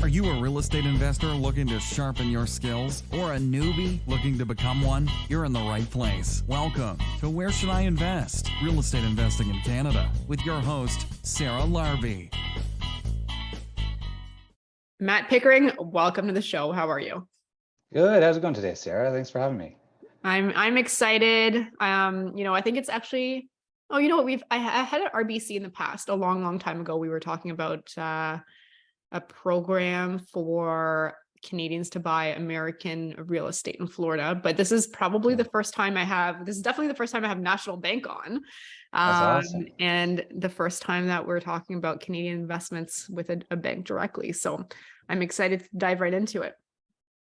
Are you a real estate investor looking to sharpen your skills or a newbie looking to become one? You're in the right place. Welcome to Where Should I Invest? Real Estate Investing in Canada with your host, Sarah Larby. Matt Pickering, welcome to the show. How are you? Good. How's it going today, Sarah? Thanks for having me. I'm excited. I think it's actually, I had an RBC in the past, a long time ago. We were talking about a program for Canadians to buy American real estate in Florida, but this is probably the first time this is definitely the first time I have National Bank on. That's awesome. And the first time that we're talking about Canadian investments with a bank directly. So I'm excited to dive right into it.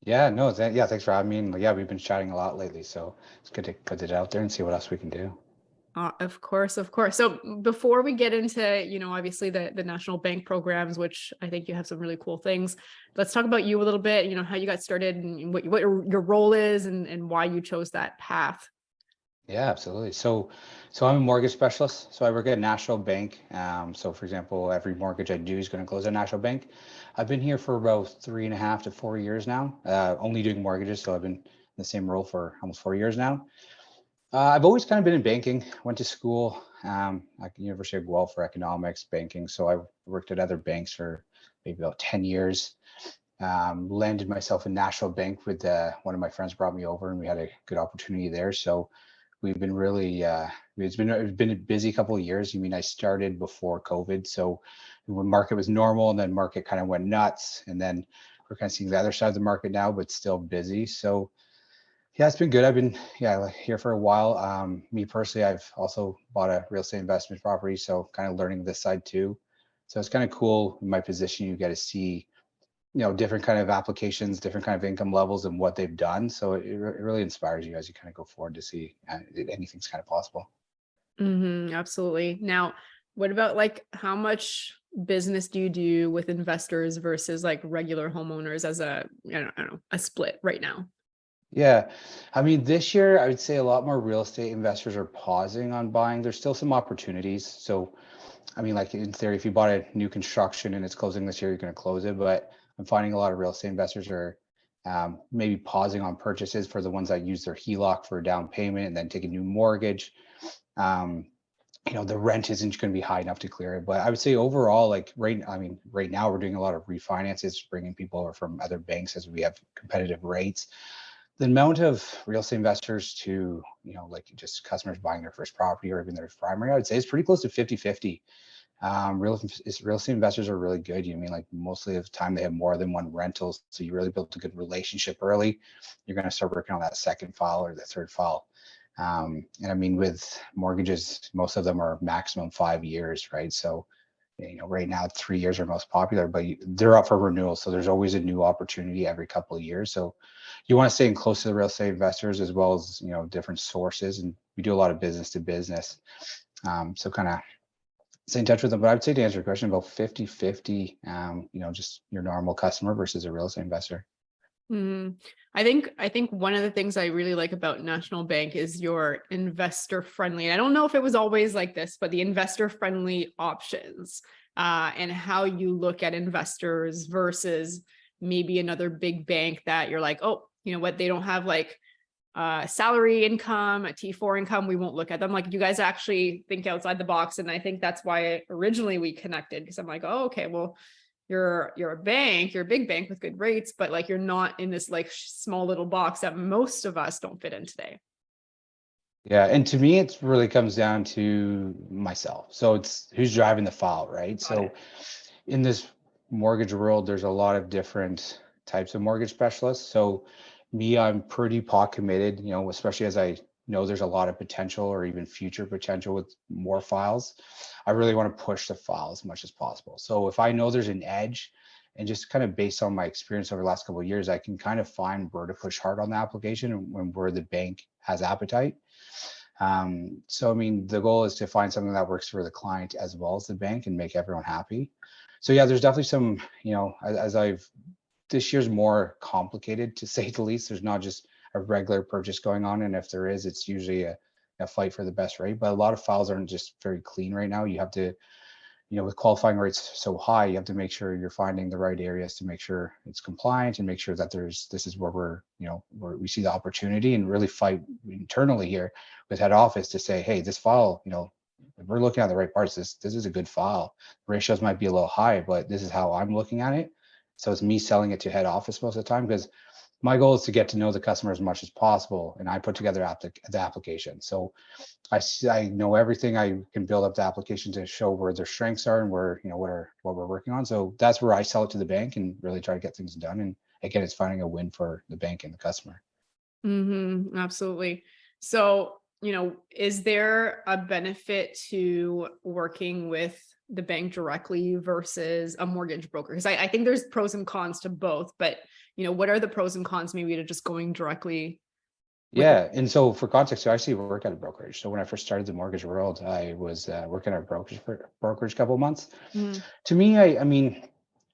Yeah, no, thanks for having me. And yeah, we've been chatting a lot lately, so it's good to put it out there and see what else we can do. Of course. So before we get into, obviously the national bank programs, which I think you have some really cool things, let's talk about you a little bit, how you got started and what your role is and why you chose that path. Yeah, absolutely. So I'm a mortgage specialist. So I work at National Bank. So for example, every mortgage I do is going to close at National Bank. I've been here for about 3.5 to 4 years now, only doing mortgages. So I've been in the same role for almost 4 years now. I've always kind of been in banking, went to school at the University of Guelph for economics, banking. So I worked at other banks for maybe about 10 years. Landed myself in National Bank with one of my friends brought me over and we had a good opportunity there. So we've been really, it's been a busy couple of years. I started before COVID. So when market was normal and then market kind of went nuts and then we're kind of seeing the other side of the market now, but still busy. So yeah, it's been good. I've been here for a while. Me personally, I've also bought a real estate investment property, so kind of learning this side too. So it's kind of cool in my position. You get to see, different kind of applications, different kind of income levels, and what they've done. So it really inspires you as you kind of go forward to see anything's kind of possible. Absolutely. Now, what about how much business do you do with investors versus regular homeowners as a split right now? Yeah. This year, I would say a lot more real estate investors are pausing on buying. There's still some opportunities. So, in theory, if you bought a new construction and it's closing this year, you're going to close it. But I'm finding a lot of real estate investors are maybe pausing on purchases for the ones that use their HELOC for a down payment and then take a new mortgage. The rent isn't going to be high enough to clear it. But I would say overall, right now we're doing a lot of refinances, bringing people over from other banks as we have competitive rates. The amount of real estate investors to, just customers buying their first property or even their primary, I would say is pretty close to 50-50. Real estate investors are really good. Mostly of the time they have more than one rental. So you really build a good relationship early. You're going to start working on that second file or the third file. With mortgages, most of them are maximum 5 years, right? So, right now 3 years are most popular, but they're up for renewal. So there's always a new opportunity every couple of years. So you want to stay close to the real estate investors as well as, different sources. And we do a lot of business to business. So kind of stay in touch with them. But I would say to answer your question, about 50-50, just your normal customer versus a real estate investor. I think one of the things I really like about National Bank is your investor friendly. And I don't know if it was always like this, but the investor friendly options and how you look at investors versus maybe another big bank that you're like, oh, you know what, they don't have salary income, a T4 income. We won't look at them. You guys actually think outside the box. And I think that's why originally we connected, because I'm like, oh, okay, well, you're a bank, you're a big bank with good rates, but you're not in this small little box that most of us don't fit in today. Yeah. And to me, it really comes down to myself. So it's who's driving the file, right? So in this mortgage world, there's a lot of different types of mortgage specialists. So me, I'm pretty pot committed, especially as I know there's a lot of potential or even future potential with more files. I really want to push the file as much as possible. So if I know there's an edge, and just kind of based on my experience over the last couple of years, I can kind of find where to push hard on the application and where the bank has appetite. The goal is to find something that works for the client as well as the bank and make everyone happy. So yeah, there's definitely some, this year's more complicated to say the least. There's not just a regular purchase going on. And if there is, it's usually a fight for the best rate. But a lot of files aren't just very clean right now. You have to, with qualifying rates so high, you have to make sure you're finding the right areas to make sure it's compliant and make sure that this is where where we see the opportunity, and really fight internally here with head office to say, hey, this file, if we're looking at the right parts, this is a good file. Ratios might be a little high, but this is how I'm looking at it. So it's me selling it to head office most of the time, because my goal is to get to know the customer as much as possible, and I put together the application. So I know everything. I can build up the application to show where their strengths are and where, what we're working on. So that's where I sell it to the bank and really try to get things done. And again, it's finding a win for the bank and the customer. Absolutely. So, is there a benefit to working with the bank directly versus a mortgage broker? Because I think there's pros and cons to both, but what are the pros and cons maybe to just going directly? Yeah. And so for context, I actually work at a brokerage. So when I first started the mortgage world, I was working at a brokerage couple of months. To me, I mean,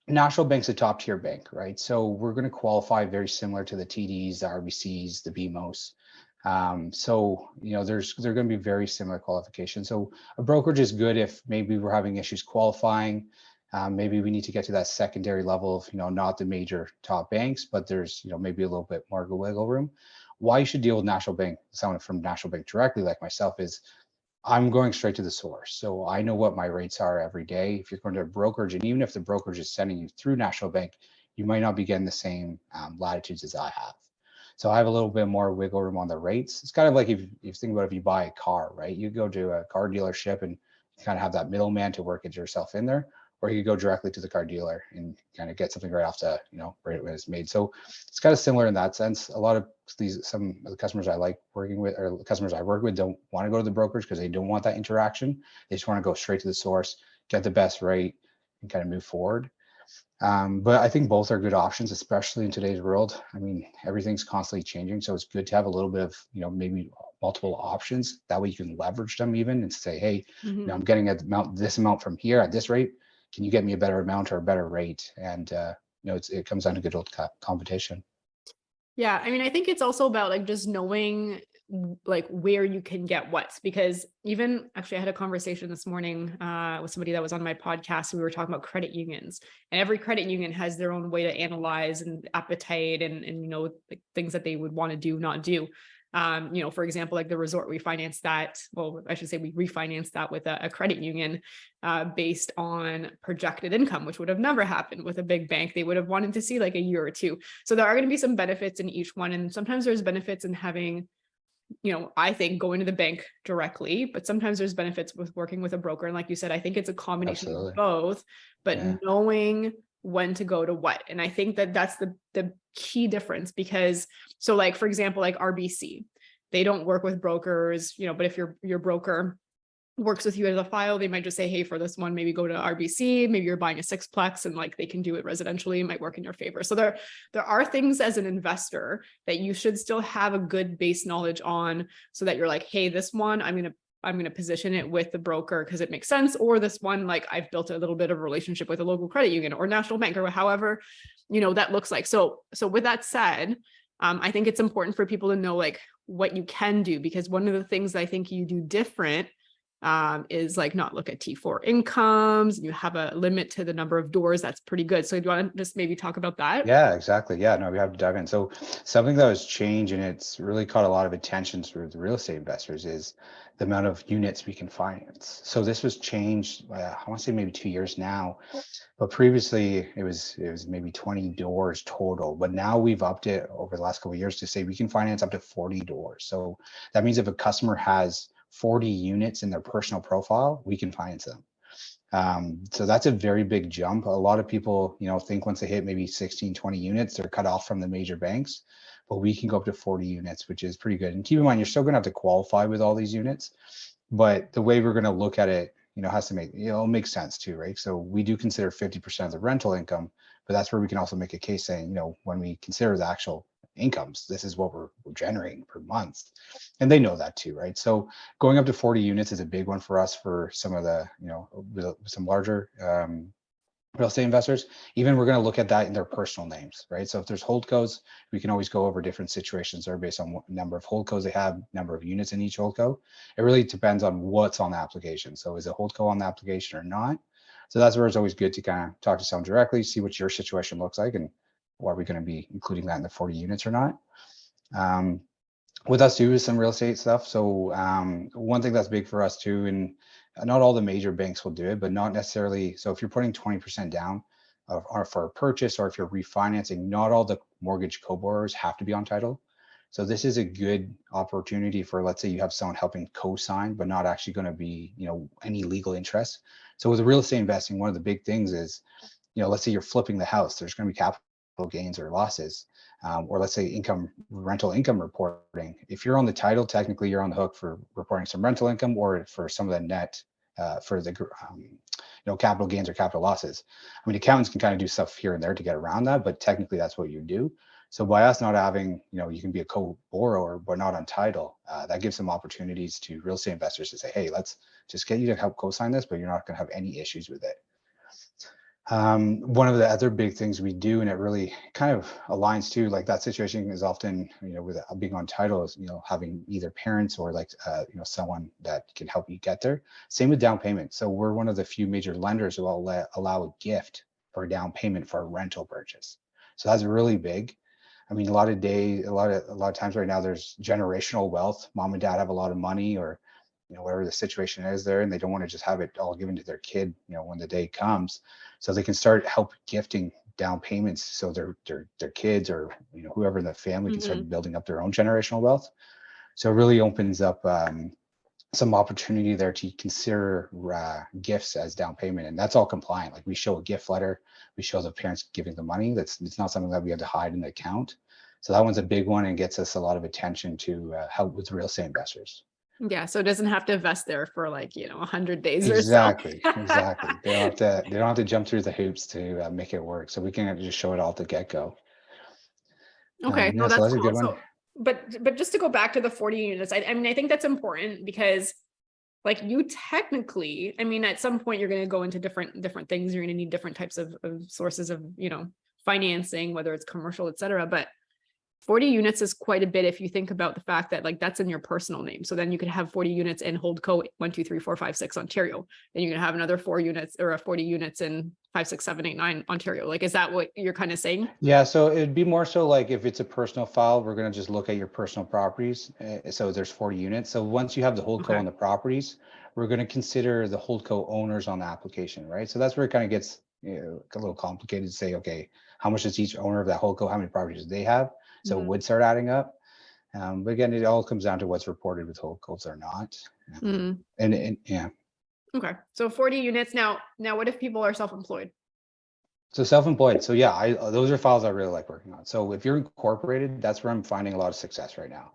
National Bank's a top tier bank, right? So we're going to qualify very similar to the TDs, the RBCs, the BMOs. So, they're going to be very similar qualifications. So a brokerage is good if maybe we're having issues qualifying. Maybe we need to get to that secondary level of, not the major top banks, but there's, maybe a little bit more wiggle room. Why you should deal with National Bank, someone from National Bank directly like myself, is I'm going straight to the source. So I know what my rates are every day. If you're going to a brokerage, and even if the brokerage is sending you through National Bank, you might not be getting the same latitudes as I have. So I have a little bit more wiggle room on the rates. It's kind of like if you think about if you buy a car, right? You go to a car dealership and you kind of have that middleman to work it yourself in there, or you go directly to the car dealer and kind of get something right off the, right when it's made. So it's kind of similar in that sense. A lot of some of the customers I like working with, or the customers I work with, don't want to go to the brokerage because they don't want that interaction. They just want to go straight to the source, get the best rate, and kind of move forward. But I think both are good options, especially in today's world. I mean, everything's constantly changing. So it's good to have a little bit of, maybe multiple options. That way you can leverage them even and say, hey, I'm getting this amount from here at this rate. Can you get me a better amount or a better rate? And, it comes down to good old competition. Yeah. I mean, I think it's also about like just knowing like where you can get what, because even actually I had a conversation this morning with somebody that was on my podcast. We were talking about credit unions, and every credit union has their own way to analyze and appetite and like things that they would want to do, not do. For example, like the resort, we financed that. Well, I should say we refinanced that with a credit union based on projected income, which would have never happened with a big bank. They would have wanted to see like a year or two. So there are going to be some benefits in each one. And sometimes there's benefits in having, I think going to the bank directly, but sometimes there's benefits with working with a broker. And like you said, I think it's a combination of both, but knowing when to go to what. And I think that that's the key difference, because so like, for example, like RBC, they don't work with brokers, but if your broker works with you as a file, they might just say, hey, for this one, maybe go to RBC, maybe you're buying a sixplex and like they can do it residentially, it might work in your favor. So there are things as an investor that you should still have a good base knowledge on, so that you're like, hey, this one, I'm going to position it with the broker because it makes sense. Or this one, like I've built a little bit of a relationship with a local credit union or national bank or however, that looks like. So with that said, I think it's important for people to know like what you can do, because one of the things I think you do different is like not look at T4 incomes. You have a limit to the number of doors. That's pretty good. So do you want to just maybe talk about that? Yeah, exactly. Yeah, no, we have to dive in. So something that was changed, and it's really caught a lot of attention through the real estate investors, is the amount of units we can finance. So this was changed, I want to say maybe 2 years now, but previously it was maybe 20 doors total. But now we've upped it over the last couple of years to say we can finance up to 40 doors. So that means if a customer has 40 units in their personal profile, we can finance them. So that's a very big jump. A lot of people, think once they hit maybe 16, 20 units, they're cut off from the major banks, but we can go up to 40 units, which is pretty good. And keep in mind, you're still going to have to qualify with all these units, but the way we're going to look at it, has to make, make sense too, right? So we do consider 50% of the rental income, but that's where we can also make a case saying, when we consider the actual incomes, this is what we're generating per month. And they know that too, right? So going up to 40 units is a big one for us for some of the, some larger real estate investors. Even we're going to look at that in their personal names, right? So if there's holdcos, we can always go over different situations there based on what number of holdcos they have, number of units in each holdco. It really depends on what's on the application. So is a holdco on the application or not? So that's where it's always good to kind of talk to someone directly, see what your situation looks like, and are we going to be including that in the 40 units or not. With us too is some real estate stuff. So one thing that's big for us too, and not all the major banks will do it, but not necessarily. So if you're putting 20% down or for a purchase, or if you're refinancing, not all the mortgage co-borrowers have to be on title. So this is a good opportunity for, let's say you have someone helping co-sign, but not actually going to be, any legal interest. So with real estate investing, one of the big things is, let's say you're flipping the house, there's going to be capital gains or losses. Or let's say rental income reporting. If you're on the title, technically you're on the hook for reporting some rental income or for some of the net for the capital gains or capital losses. I mean, accountants can kind of do stuff here and there to get around that, but technically that's what you do. So by us not having, you can be a co-borrower but not on title, that gives some opportunities to real estate investors to say, hey, let's just get you to help co-sign this, but you're not going to have any issues with it. One of the other big things we do, and it really kind of aligns to like that situation is often, with being on title is, having either parents or like, someone that can help you get there. Same with down payment. So we're one of the few major lenders who will allow a gift for a down payment for a rental purchase. So that's really big. I mean, a lot of times right now there's generational wealth. Mom and dad have a lot of money or, whatever the situation is there, and they don't want to just have it all given to their kid, when the day comes. So they can start help gifting down payments so their kids or whoever in the family can start building up their own generational wealth. So it really opens up some opportunity there to consider gifts as down payment, and that's all compliant. Like we show a gift letter, we show the parents giving the money. It's not something that we have to hide in the account. So that one's a big one and gets us a lot of attention to help with real estate investors. Yeah, so it doesn't have to vest there for 100 days Exactly, or so. exactly. They don't have to jump through the hoops to make it work. So we can just show it all at the get-go. Okay, Yeah, so that's that's a cool. good one. So, but just to go back to the 40 units, I mean, I think that's important because you technically, I mean, at some point you're going to go into different things. You're going to need different types of sources of, financing, whether it's commercial, et cetera. But 40 units is quite a bit if you think about the fact that that's in your personal name. So then you could have 40 units in Holdco 1, 2, 3, 4, 5, 6 Ontario. Then you're gonna have another 4 units or 40 units in 5, 6, 7, 8, 9 Ontario. Is that what you're kind of saying? Yeah, so it'd be more so like if it's a personal file, we're going to just look at your personal properties. So there's 40 units. So once you have the Holdco on the properties, we're going to consider the Holdco owners on the application, right? So that's where it kind of gets a little complicated to say, okay, how much does each owner of that Holdco, how many properties do they have? So it would start adding up. But again, it all comes down to what's reported with Holdcos or not. And yeah. Okay. So 40 units. Now what if people are self-employed? So self-employed. So yeah, those are files I really like working on. So if you're incorporated, that's where I'm finding a lot of success right now.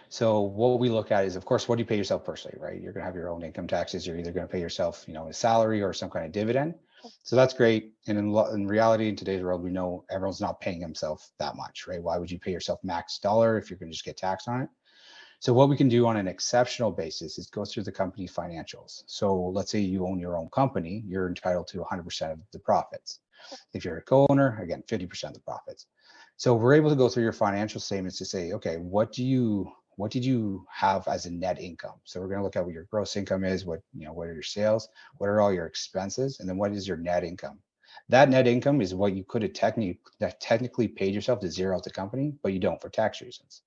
So what we look at is, of course, what do you pay yourself personally, right? You're going to have your own income taxes. You're either going to pay yourself, a salary or some kind of dividend. So that's great. And in reality, in today's world, we know everyone's not paying himself that much, right? Why would you pay yourself max dollar if you're going to just get taxed on it? So what we can do on an exceptional basis is go through the company financials. So let's say you own your own company, you're entitled to 100% of the profits. If you're a co-owner, again, 50% of the profits. So we're able to go through your financial statements to say, okay, what did you have as a net income? So we're going to look at what your gross income is, what are your sales, what are all your expenses, and then what is your net income? That net income is what you could have technically paid yourself to zero out the company, but you don't for tax reasons.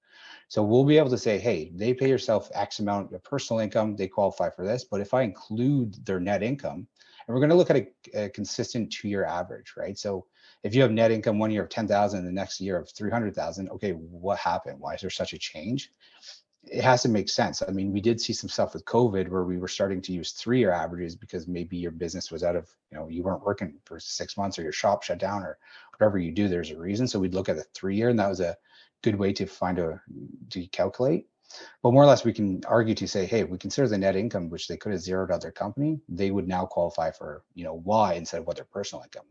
So we'll be able to say, hey, they pay yourself X amount of personal income, they qualify for this, but if I include their net income, and we're going to look at a consistent 2-year average, right? So if you have net income one year of 10,000 and the next year of 300,000, okay, what happened? Why is there such a change? It has to make sense. I mean, we did see some stuff with COVID where we were starting to use 3-year averages because maybe your business was out of, you weren't working for 6 months or your shop shut down or whatever you do, there's a reason. So we'd look at a 3-year, and that was a good way to to calculate. But more or less, we can argue to say, hey, we consider the net income, which they could have zeroed out their company, they would now qualify for, Y instead of what their personal income.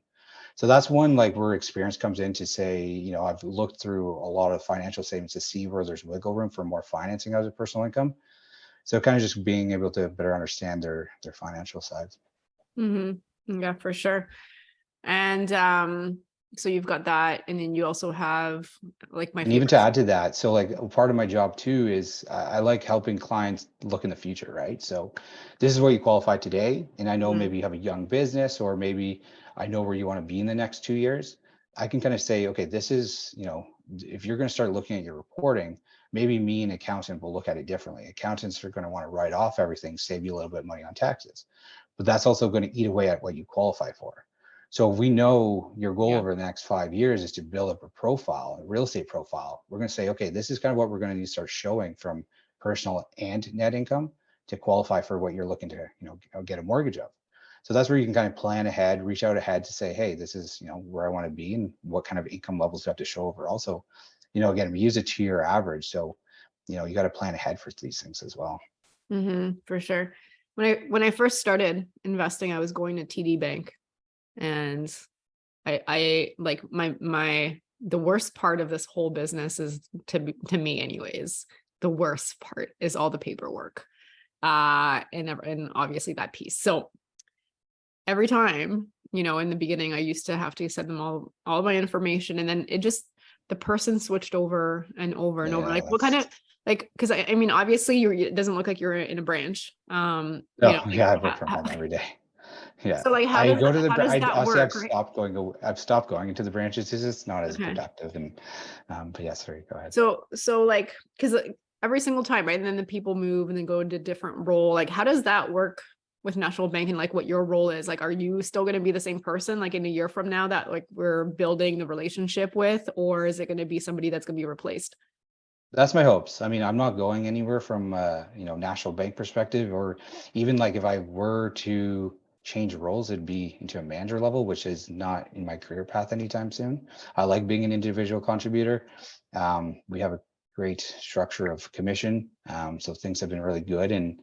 So that's one where experience comes in to say, I've looked through a lot of financial statements to see where there's wiggle room for more financing as a personal income. So kind of just being able to better understand their financial side. Yeah, for sure. And So you've got that, and then you also have like my And even favorite. to add to that, so like part of my job too is I like helping clients look in the future, right? So this is what you qualify today. And I know Mhm. maybe you have a young business, or maybe I know where you want to be in the next 2 years. I can kind of say, okay, this is, if you're going to start looking at your reporting, maybe me and accountant will look at it differently. Accountants are going to want to write off everything, save you a little bit of money on taxes, but that's also going to eat away at what you qualify for. So if we know your goal Yeah. over the next 5 years is to build up a profile, a real estate profile, we're going to say, okay, this is kind of what we're going to need to start showing from personal and net income to qualify for what you're looking to, get a mortgage of. So that's where you can kind of plan ahead, reach out ahead to say, hey, this is, where I want to be and what kind of income levels you have to show over. Also, again, we use a 2-year average. So, you got to plan ahead for these things as well. For sure. When I first started investing, I was going to TD Bank, and I like the worst part of this whole business is to me anyways. The worst part is all the paperwork, and obviously that piece. So every time, in the beginning, I used to have to send them all of my information, and then the person switched over and over and over. Yeah, Like, what kind of, like, because I mean, obviously it doesn't look like you're in a branch. no, Like, yeah, I work from home every day. Yeah, so like, I go to how does I that honestly, work, right? I've stopped going into the branches. It's just not as Okay. productive. And, but yeah, sorry, go ahead. So like, because every single time, right? And then the people move and then go into different role. Like, how does that work with National Bank, and like what your role is? Like, are you still going to be the same person like in a year from now that like we're building the relationship with, or is it going to be somebody that's going to be replaced? That's my hopes. I mean, I'm not going anywhere from National Bank perspective, or even like if I were to change roles, it'd be into a manager level, which is not in my career path anytime soon. I like being an individual contributor. We have a great structure of commission, so things have been really good. And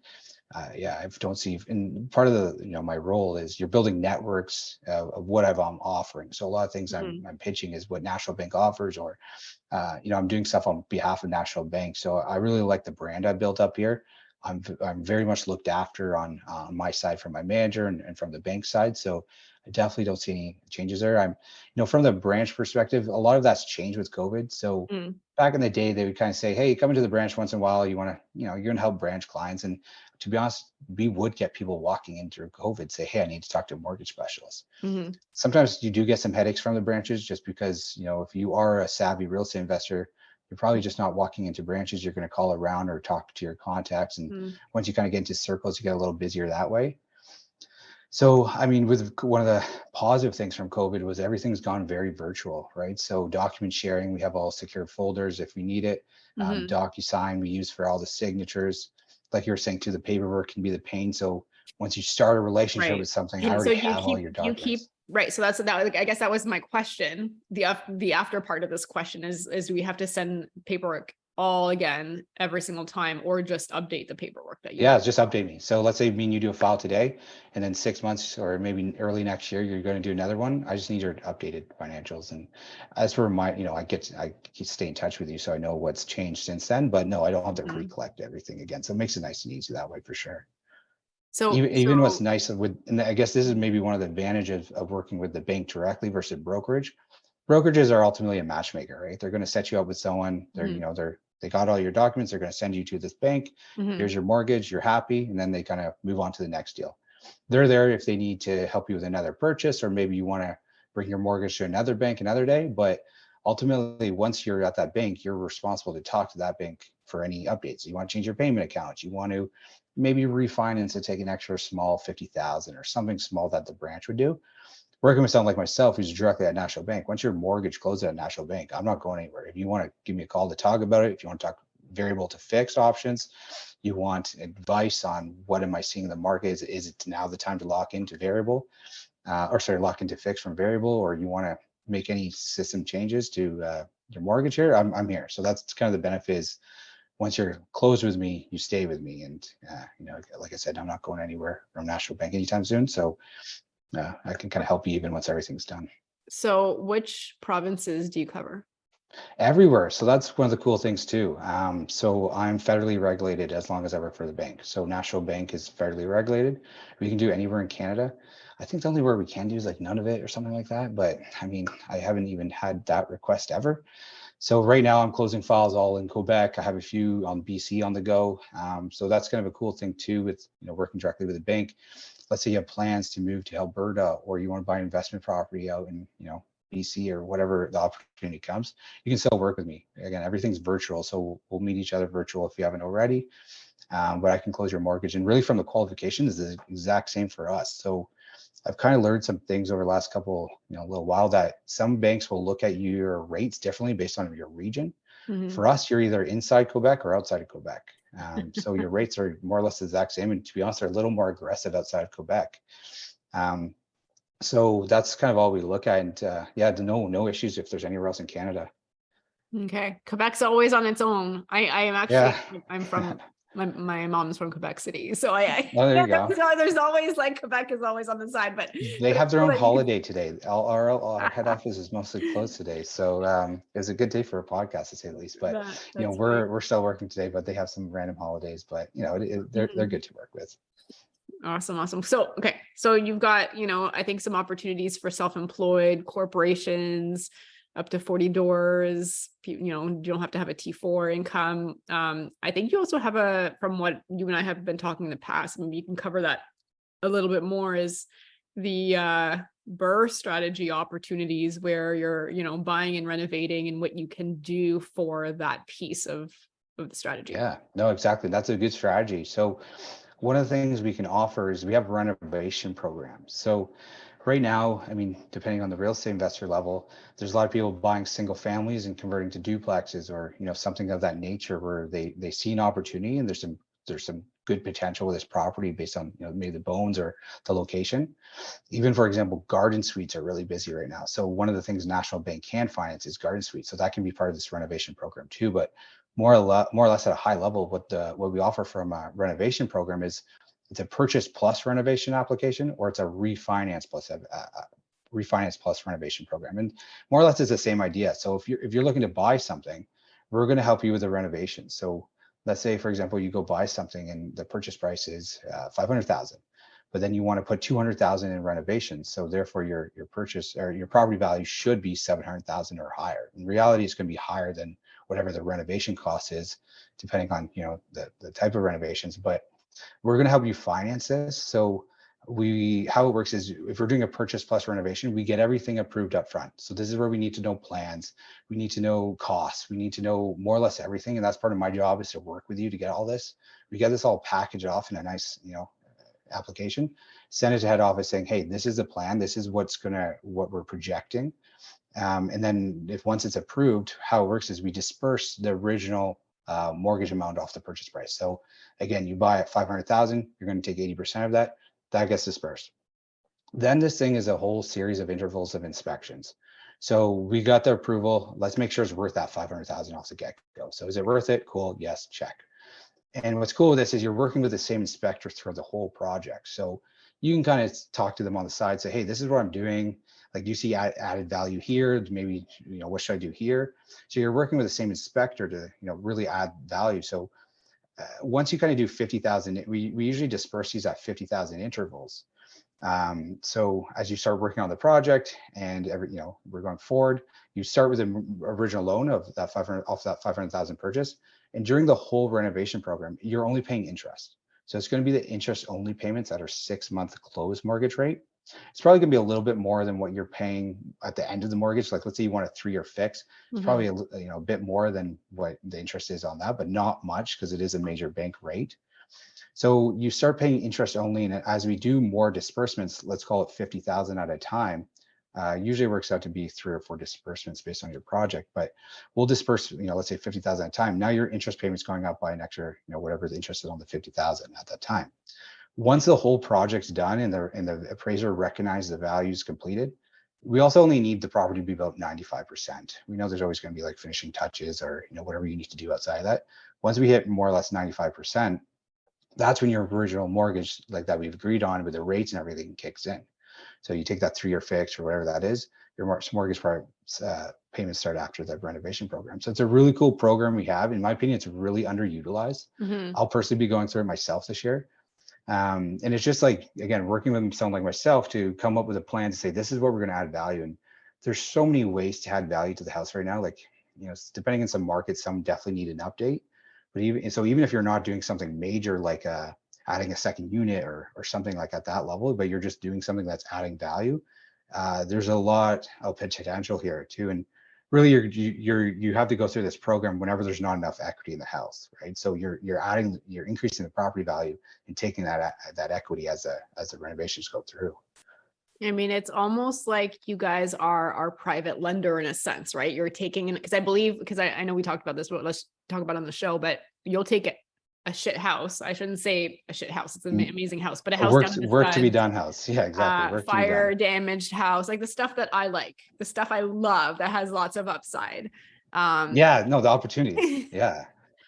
yeah, I don't see, and part of the, my role is you're building networks of what I'm offering. So a lot of things Mhm. I'm pitching is what National Bank offers, or I'm doing stuff on behalf of National Bank. So I really like the brand I built up here. I'm very much looked after on my side from my manager and from the bank side. So I definitely don't see any changes there. From the branch perspective, a lot of that's changed with COVID. So Mm. back in the day, they would kind of say, hey, come into the branch once in a while. You want to, you're going to help branch clients. And to be honest, we would get people walking in through COVID say, hey, I need to talk to a mortgage specialist. Mhm. Sometimes you do get some headaches from the branches just because, if you are a savvy real estate investor, you're probably just not walking into branches. You're going to call around or talk to your contacts. And Mhm. once you kind of get into circles, you get a little busier that way. So, I mean, with one of the positive things from COVID was everything's gone very virtual, right? So document sharing, we have all secure folders if we need it. Mhm. DocuSign we use for all the signatures. Like you were saying too, the paperwork can be the pain. So once you start a relationship Right. with something, I And so already have all your you keep documents. right. So that, like, I guess that was my question. The after part of this question is do we have to send paperwork all again every single time, or just update the paperwork that you Yeah, have? just update me. So let's say me and you do a file today, and then 6 months or maybe early next year, you're going to do another one. I just need your updated financials. And as for my, I stay in touch with you so I know what's changed since then. But no, I don't have to Mhm. recollect everything again. So it makes it nice and easy that way for sure. So Even what's nice with, and I guess this is maybe one of the advantages of working with the bank directly versus brokerage. Brokerages are ultimately a matchmaker, right? They're going to set you up with someone. Mhm. They got all your documents. They're going to send you to this bank. Mhm. Here's your mortgage. You're happy, and then they kind of move on to the next deal. They're there if they need to help you with another purchase, or maybe you want to bring your mortgage to another bank another day. But ultimately, once you're at that bank, you're responsible to talk to that bank for any updates. You want to change your payment account. You want to maybe refinance and take an extra small 50,000 or something small that the branch would do. Working with someone like myself who's directly at National Bank, once your mortgage closes at National Bank, I'm not going anywhere. If you want to give me a call to talk about it, if you want to talk variable to fixed options, you want advice on what am I seeing in the market? Is it now the time to lock into variable, or sorry, lock into fixed from variable, or you want to make any system changes to your mortgage here? I'm here. So that's kind of the benefit is once you're closed with me, you stay with me. And, like I said, I'm not going anywhere from National Bank anytime soon. So I can kind of help you even once everything's done. So which provinces do you cover? Everywhere. So that's one of the cool things too. So I'm federally regulated as long as I work for the bank. So National Bank is federally regulated. We can do anywhere in Canada. I think the only word we can do is like none of it or something like that. But I mean, I haven't even had that request ever. So right now I'm closing files all in Quebec. I have a few on BC on the go. So that's kind of a cool thing too with, working directly with a bank. Let's say you have plans to move to Alberta, or you want to buy an investment property out in, BC or whatever the opportunity comes, you can still work with me. Again, everything's virtual. So we'll meet each other virtual if you haven't already. But I can close your mortgage, and really from the qualification is the exact same for us. So I've kind of learned some things over the last couple, little while, that some banks will look at your rates differently based on your region. Mhm. For us, you're either inside Quebec or outside of Quebec. So your rates are more or less the exact same. And to be honest, they're a little more aggressive outside of Quebec. So that's kind of all we look at. And no issues if there's anywhere else in Canada. Okay. Quebec's always on its own. I am actually, Yeah. I'm from, my mom's from Quebec City. So I Oh, there you go. so there's always like, Quebec is always on the side, but They have their cool own that you- holiday today. Our head office is mostly closed today, so it was a good day for a podcast to say the least. But that's we're still working today, but they have some random holidays. But they're good to work with. Awesome. So, okay. So you've got, I think some opportunities for self-employed corporations up to 40 doors, you don't have to have a T4 income. I think you also have from what you and I have been talking in the past, maybe you can cover that a little bit more, is the BRRRR strategy opportunities where you're, buying and renovating and what you can do for that piece of the strategy. Yeah, no, exactly. That's a good strategy. So one of the things we can offer is we have renovation programs. So right now, I mean, depending on the real estate investor level, there's a lot of people buying single families and converting to duplexes, or something of that nature, where they see an opportunity and there's some good potential with this property based on maybe the bones or the location. Even, for example, garden suites are really busy right now. So one of the things National Bank can finance is garden suites. So that can be part of this renovation program too. But more or less at a high level, what we offer from a renovation program is it's a purchase plus renovation application, or it's a refinance plus renovation program. And more or less it's the same idea. So if you're looking to buy something, we're going to help you with the renovation. So let's say, for example, you go buy something and the purchase price is 500,000. But then you want to put 200,000 in renovations. So therefore your purchase or your property value should be 700,000 or higher. In reality, it's going to be higher than whatever the renovation cost is, depending on, the type of renovations. But we're going to help you finance this. So how it works is, if we're doing a purchase plus renovation, we get everything approved up front. So this is where we need to know plans. We need to know costs. We need to know more or less everything. And that's part of my job, is to work with you to get all this. We get this all packaged off in a nice, application, send it to head office saying, hey, this is the plan, this is what we're projecting. And then once it's approved, how it works is we disperse the original mortgage amount off the purchase price. So again, you buy at 500,000, you're going to take 80% of that gets dispersed. Then this thing is a whole series of intervals of inspections. So we got the approval, let's make sure it's worth that 500,000 off the get-go. So is it worth it? Cool, yes, check. And what's cool with this is you're working with the same inspector throughout the whole project. So you can kind of talk to them on the side, say, hey, this is what I'm doing. Like, do you see added value here? Maybe, what should I do here? So you're working with the same inspector to, really add value. So once you kind of do 50,000, we usually disperse these at 50,000 intervals. So as you start working on the project and we're going forward, you start with an original loan of that 500,000 purchase. And during the whole renovation program, you're only paying interest. So it's going to be the interest only payments at our 6-month close mortgage rate. It's probably going to be a little bit more than what you're paying at the end of the mortgage. Like, let's say you want a 3-year fix. It's probably a bit more than what the interest is on that, but not much, because it is a major bank rate. So you start paying interest only, and as we do more disbursements, let's call it 50,000 at a time, usually works out to be 3 or 4 disbursements based on your project, but we'll disperse, let's say 50,000 at a time. Now your interest payment's going up by an extra, whatever the interest is on the 50,000 at that time. Once the whole project's done and the appraiser recognizes the value's completed, we also only need the property to be about 95%. We know there's always going to be like finishing touches or, whatever you need to do outside of that. Once we hit more or less 95%, that's when your original mortgage, like that we've agreed on with the rates and everything, kicks in. So you take that 3-year fix or whatever that is, your mortgage payments start after the renovation program. So it's a really cool program we have. In my opinion, it's really underutilized. I'll personally be going through it myself this year. And it's just like, again, working with someone like myself to come up with a plan to say, this is what we're going to add value. And there's so many ways to add value to the house right now. Like, depending on some markets, some definitely need an update. But even if you're not doing something major, like adding a second unit or something like at that level, but you're just doing something that's adding value, there's a lot of potential here too. And really, you have to go through this program whenever there's not enough equity in the house, right? So you're increasing the property value and taking that equity as the renovations go through. I mean, it's almost like you guys are our private lender in a sense, right? You're taking in, because I know we talked about this, but let's talk about it on the show, but you'll take a shit house. I shouldn't say a shit house. It's an amazing house, but a house work to be done house. Yeah, exactly. Fire damaged house, like the stuff that I like, the stuff I love that has lots of upside. The opportunities. Yeah.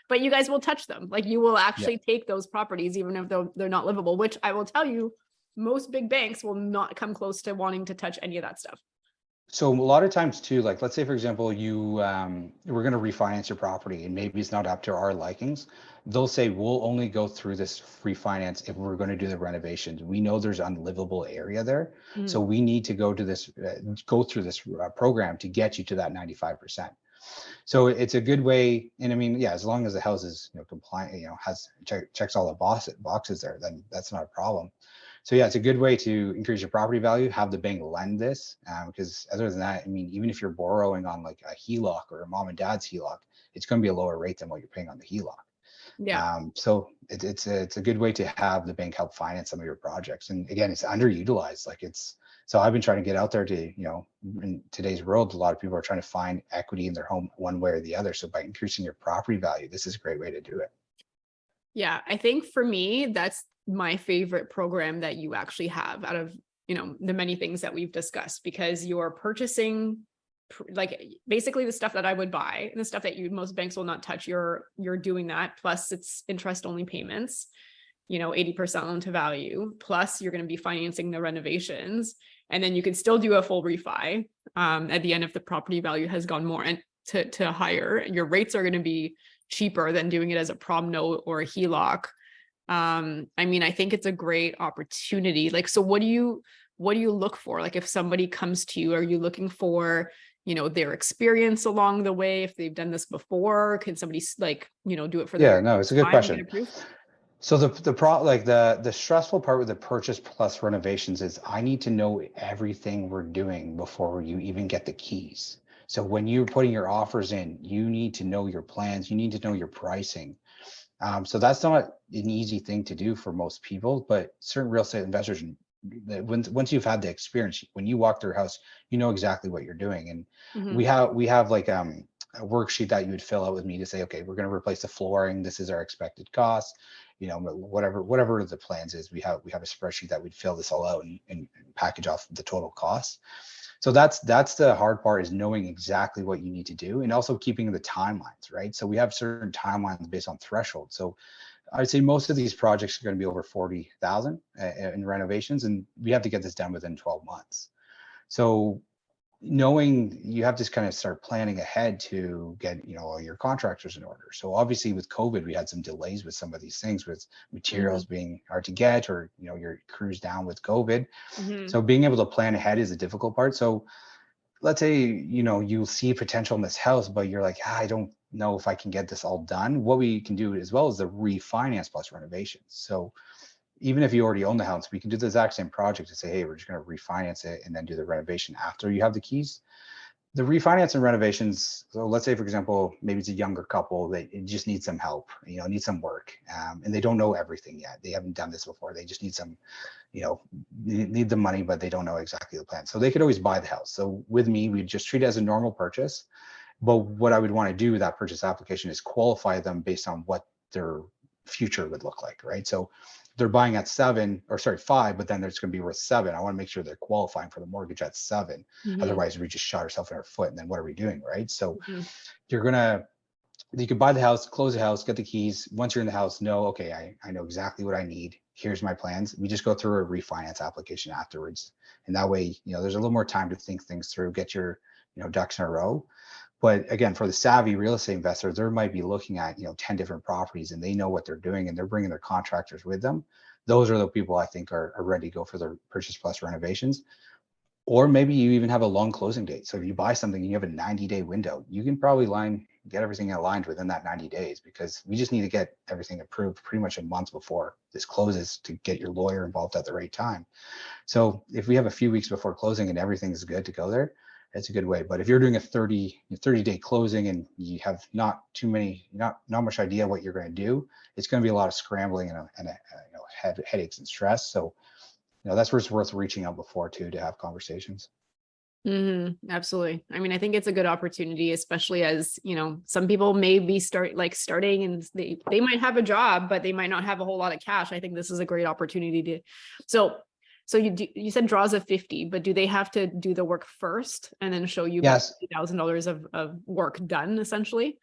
But you guys will touch them. Like you will actually take those properties, even if they're not livable, which I will tell you, most big banks will not come close to wanting to touch any of that stuff. So a lot of times too, like let's say for example, we're going to refinance your property and maybe it's not up to our likings. They'll say we'll only go through this refinance if we're going to do the renovations. We know there's unlivable area there, so we need to go through this program to get you to that 95%. So it's a good way. And I mean, as long as the house is compliant, checks all the boxes there, then that's not a problem. So it's a good way to increase your property value, have the bank lend this, because other than that, I mean, even if you're borrowing on like a HELOC or a mom and dad's HELOC, it's going to be a lower rate than what you're paying on the HELOC. Yeah. So it's a good way to have the bank help finance some of your projects. And again, it's underutilized. So I've been trying to get out there to, in today's world, a lot of people are trying to find equity in their home one way or the other. So by increasing your property value, this is a great way to do it. Yeah, I think for me, that's my favorite program that you actually have out of, the many things that we've discussed, because you're purchasing like basically the stuff that I would buy and the stuff that most banks will not touch. You're doing that. Plus it's interest only payments, 80% loan to value. Plus you're going to be financing the renovations, and then you can still do a full refi at the end if the property value has gone more and to higher. Your rates are going to be cheaper than doing it as a prom note or a HELOC. I mean, I think it's a great opportunity. Like, so what do you look for? Like if somebody comes to you, are you looking for, their experience along the way? If they've done this before, can somebody do it for their no, it's a good question. So the stressful part with the purchase plus renovations is I need to know everything we're doing before you even get the keys. So when you're putting your offers in, you need to know your plans, you need to know your pricing. So that's not an easy thing to do for most people, but certain real estate investors, once you've had the experience, when you walk through a house, you know exactly what you're doing. And we have like a worksheet that you would fill out with me to say, okay, we're going to replace the flooring. This is our expected cost. Whatever the plans is, we have a spreadsheet that we'd fill this all out and package off the total cost. So that's the hard part, is knowing exactly what you need to do and also keeping the timelines, right? So we have certain timelines based on threshold. So I'd say most of these projects are going to be over 40,000 in renovations, and we have to get this done within 12 months. So knowing you have to kind of start planning ahead to get all your contractors in order. So obviously with COVID, we had some delays with some of these things, with materials being hard to get, or your crews down with COVID. So being able to plan ahead is a difficult part. So let's say you see potential in this house, but you're like, I don't know if I can get this all done. What we can do as well is the refinance plus renovations. So even if you already own the house, we can do the exact same project and say, hey, we're just going to refinance it and then do the renovation after you have the keys. The refinance and renovations, so let's say, for example, maybe it's a younger couple that just need some help, need some work, and they don't know everything yet. They haven't done this before. They just need some, need the money, but they don't know exactly the plan. So they could always buy the house. So with me, we just treat it as a normal purchase. But what I would want to do with that purchase application is qualify them based on what their future would look like, right? So they're buying at 5, but then it's going to be worth 7. I want to make sure they're qualifying for the mortgage at 7. Otherwise, we just shot ourselves in our foot. And then what are we doing, right? So you could buy the house, close the house, get the keys. Once you're in the house, okay, I know exactly what I need. Here's my plans. We just go through a refinance application afterwards. And that way, there's a little more time to think things through, get your, ducks in a row. But again, for the savvy real estate investor, they might be looking at 10 different properties, and they know what they're doing, and they're bringing their contractors with them. those are the people I think are ready to go for their purchase plus renovations. Or maybe you even have a long closing date. So if you buy something and you have a 90-day window, you can probably get everything aligned within that 90 days, because we just need to get everything approved pretty much a month before this closes to get your lawyer involved at the right time. So if we have a few weeks before closing and everything's good to go there, it's a good way. But if you're doing a 30-day closing and you have not much idea what you're going to do, it's going to be a lot of scrambling and headaches and stress. So that's where it's worth reaching out before too, to have conversations. Absolutely. I mean, I think it's a good opportunity, especially as, some people may be starting and they might have a job, but they might not have a whole lot of cash. I think this is a great opportunity to, so you said draws of 50, but do they have to do the work first and then show you Yes. $50,000 of work done essentially?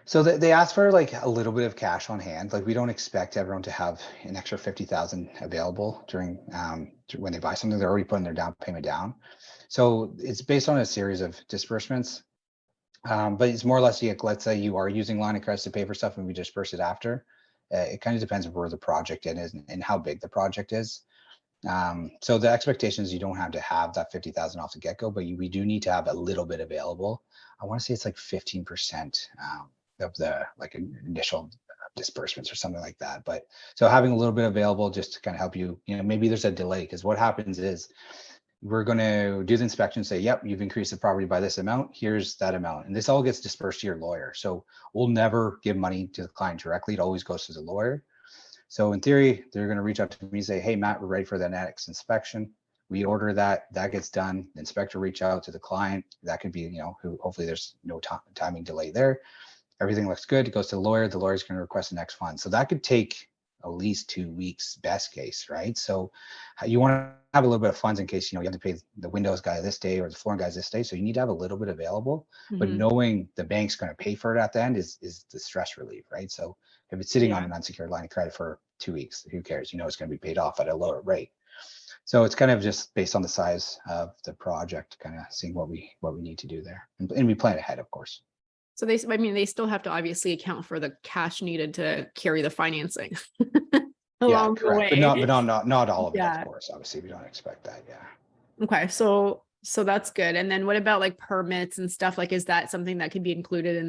So they ask for like a little bit of cash on hand. Like we don't expect everyone to have an extra 50,000 available during when they buy something. They're already putting their down payment down. So it's based on a series of disbursements. But it's more or less, let's say you are using line of credit to pay for stuff and we disperse it after. It kind of depends on where the project is and how big the project is. So the expectation is you don't have to have that 50,000 off the get-go, but we do need to have a little bit available. I want to say it's like 15% of the initial disbursements or something like that. But so having a little bit available just to kind of help you, maybe there's a delay, because what happens is we're going to do the inspection, say, yep, you've increased the property by this amount, here's that amount. And this all gets dispersed to your lawyer. So we'll never give money to the client directly. It always goes to the lawyer. So in theory, they're going to reach out to me and say, hey, Matt, we're ready for the next inspection. We order that gets done. The inspector reach out to the client. That could be, who hopefully there's no timing delay there. Everything looks good. It goes to the lawyer. The lawyer's going to request the next fund. So that could take at least 2 weeks, best case, right? So you want to have a little bit of funds in case, you have to pay the windows guy this day or the flooring guys this day. So you need to have a little bit available, but knowing the bank's going to pay for it at the end is the stress relief, right? So if it's sitting on an unsecured line of credit for 2 weeks, who cares? It's going to be paid off at a lower rate. So it's kind of just based on the size of the project, kind of seeing what we need to do there, and we plan ahead, of course. So they still have to obviously account for the cash needed to carry the financing along the way. But not all of it, of course. Obviously, we don't expect that. Yeah. Okay, so that's good. And then what about like permits and stuff? Like, is that something that can be included in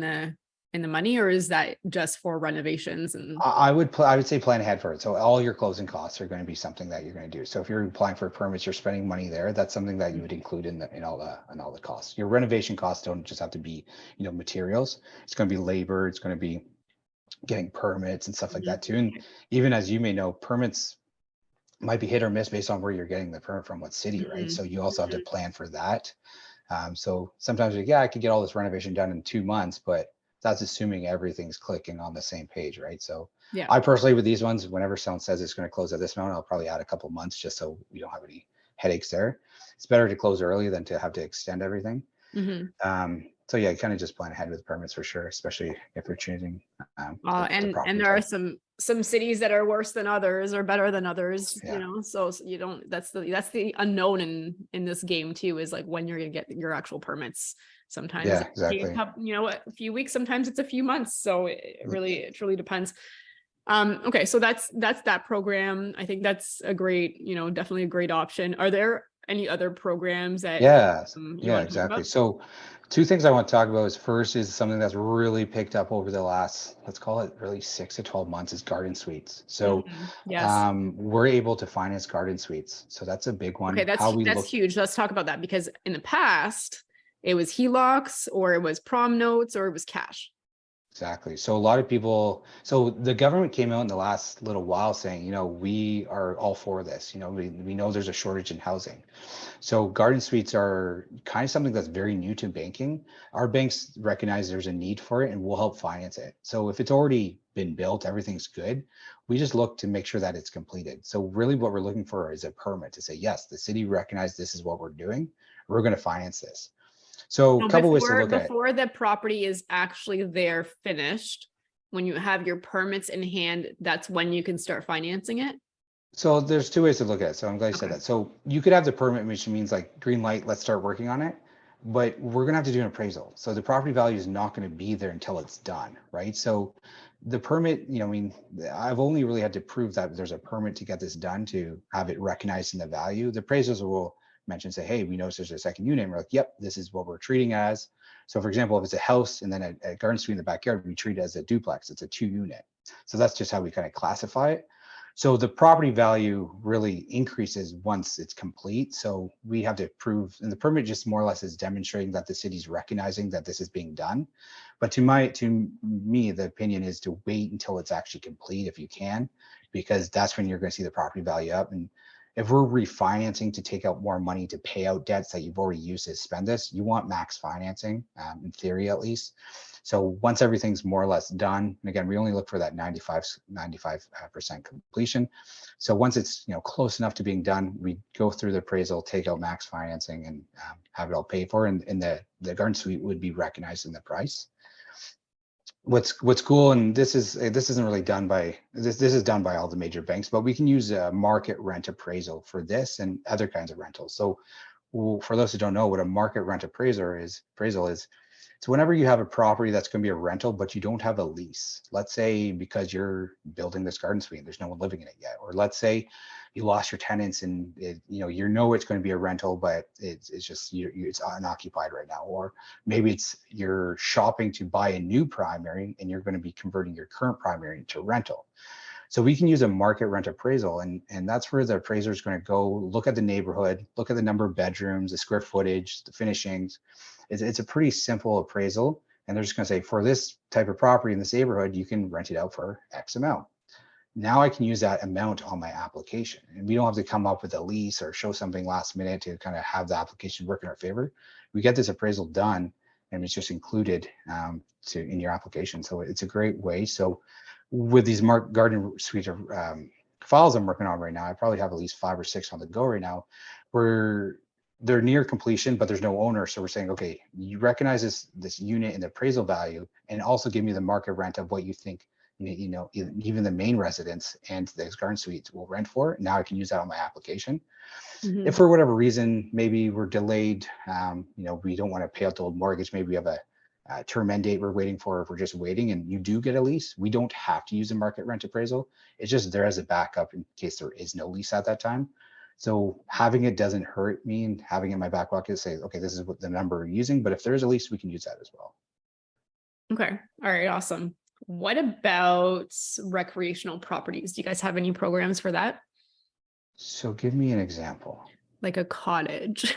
the money, or is that just for renovations? And I would say plan ahead for it. So all your closing costs are going to be something that you're going to do. So if you're applying for permits, you're spending money there. That's something that you would include in all the costs. Your renovation costs don't just have to be, materials. It's going to be labor. It's going to be getting permits and stuff like that too. And even as you may know, permits might be hit or miss based on where you're getting the permit from, what city, right? So you also have to plan for that. So sometimes I could get all this renovation done in 2 months, but that's assuming everything's clicking on the same page, right? So I personally, with these ones, whenever someone says it's going to close at this moment, I'll probably add a couple months just so we don't have any headaches there. It's better to close early than to have to extend everything. So kind of just plan ahead with permits for sure, especially if you're choosing. And there are some cities that are worse than others or better than others, so you don't, that's the unknown in this game too, is like when you're going to get your actual permits. Sometimes exactly. A few weeks, sometimes it's a few months. So it really depends. Okay. So that's that program. I think that's a great, definitely a great option. Are there any other programs that exactly. So 2 things I want to talk about is, first is something that's really picked up over the last, let's call it really 6 to 12 months, is garden suites. So we're able to finance garden suites. So that's a big one. Okay, that's huge. Let's talk about that, because in the past it was HELOCs, or it was prom notes, or it was cash. Exactly. So a lot of people, so the government came out in the last little while saying, we are all for this. We know there's a shortage in housing. So garden suites are kind of something that's very new to banking. Our banks recognize there's a need for it and we'll help finance it. So if it's already been built, everything's good. We just look to make sure that it's completed. So really what we're looking for is a permit to say, yes, the city recognized this is what we're doing. We're going to finance this. So a couple ways to look at it. Before the property is actually there finished, when you have your permits in hand, that's when you can start financing it? So there's 2 ways to look at it. So I'm glad you said that. So you could have the permit, which means like green light, let's start working on it. But we're going to have to do an appraisal. So the property value is not going to be there until it's done, right? So the permit, I mean, I've only really had to prove that there's a permit to get this done to have it recognized in the value. The appraisers will mention, say, hey, we noticed there's a second unit. And we're like, yep, this is what we're treating as. So for example, if it's a house and then a garden suite in the backyard, we treat it as a duplex. It's a 2-unit. So that's just how we kind of classify it. So the property value really increases once it's complete. So we have to prove, and the permit just more or less is demonstrating that the city's recognizing that this is being done. But to me, the opinion is to wait until it's actually complete if you can, because that's when you're going to see the property value up. And if we're refinancing to take out more money to pay out debts that you've already used to spend this, you want max financing, in theory at least. So once everything's more or less done, and again, we only look for that 95% completion. So once it's close enough to being done, we go through the appraisal, take out max financing, and have it all paid for, and the garden suite would be recognized in the price. What's cool, and this isn't really done by this is done by all the major banks, but we can use a market rent appraisal for this and other kinds of rentals. So for those who don't know what a market rent appraisal is, it's whenever you have a property that's going to be a rental, but you don't have a lease. Let's say because you're building this garden suite and there's no one living in it yet, or let's say you lost your tenants and it's going to be a rental, but it's just it's unoccupied right now. Or maybe it's you're shopping to buy a new primary and you're going to be converting your current primary into rental. So we can use a market rent appraisal, and that's where the appraiser is going to go look at the neighborhood, look at the number of bedrooms, the square footage, the finishings. It's a pretty simple appraisal, and they're just going to say, for this type of property in this neighborhood, you can rent it out for X amount. Now I can use that amount on my application, and we don't have to come up with a lease or show something last minute to kind of have the application work in our favor. We get this appraisal done, and it's just included in your application. So it's a great way. So with these garden suite files I'm working on right now, I probably have at least 5 or 6 on the go right now, where they're near completion, but there's no owner. So we're saying, okay, you recognize this unit in the appraisal value, and also give me the market rent of what you think, even the main residence and the garden suites will rent for. Now I can use that on my application. Mhm. If for whatever reason, maybe we're delayed, we don't want to pay out the old mortgage, maybe we have a term end date we're waiting for, if we're just waiting and you do get a lease, we don't have to use a market rent appraisal. It's just there as a backup in case there is no lease at that time. So having it doesn't hurt me, and having it in my back pocket to say, okay, this is what the number we're using, but if there is a lease, we can use that as well. Okay. All right. Awesome. What about recreational properties? Do you guys have any programs for that? So give me an example. Like a cottage.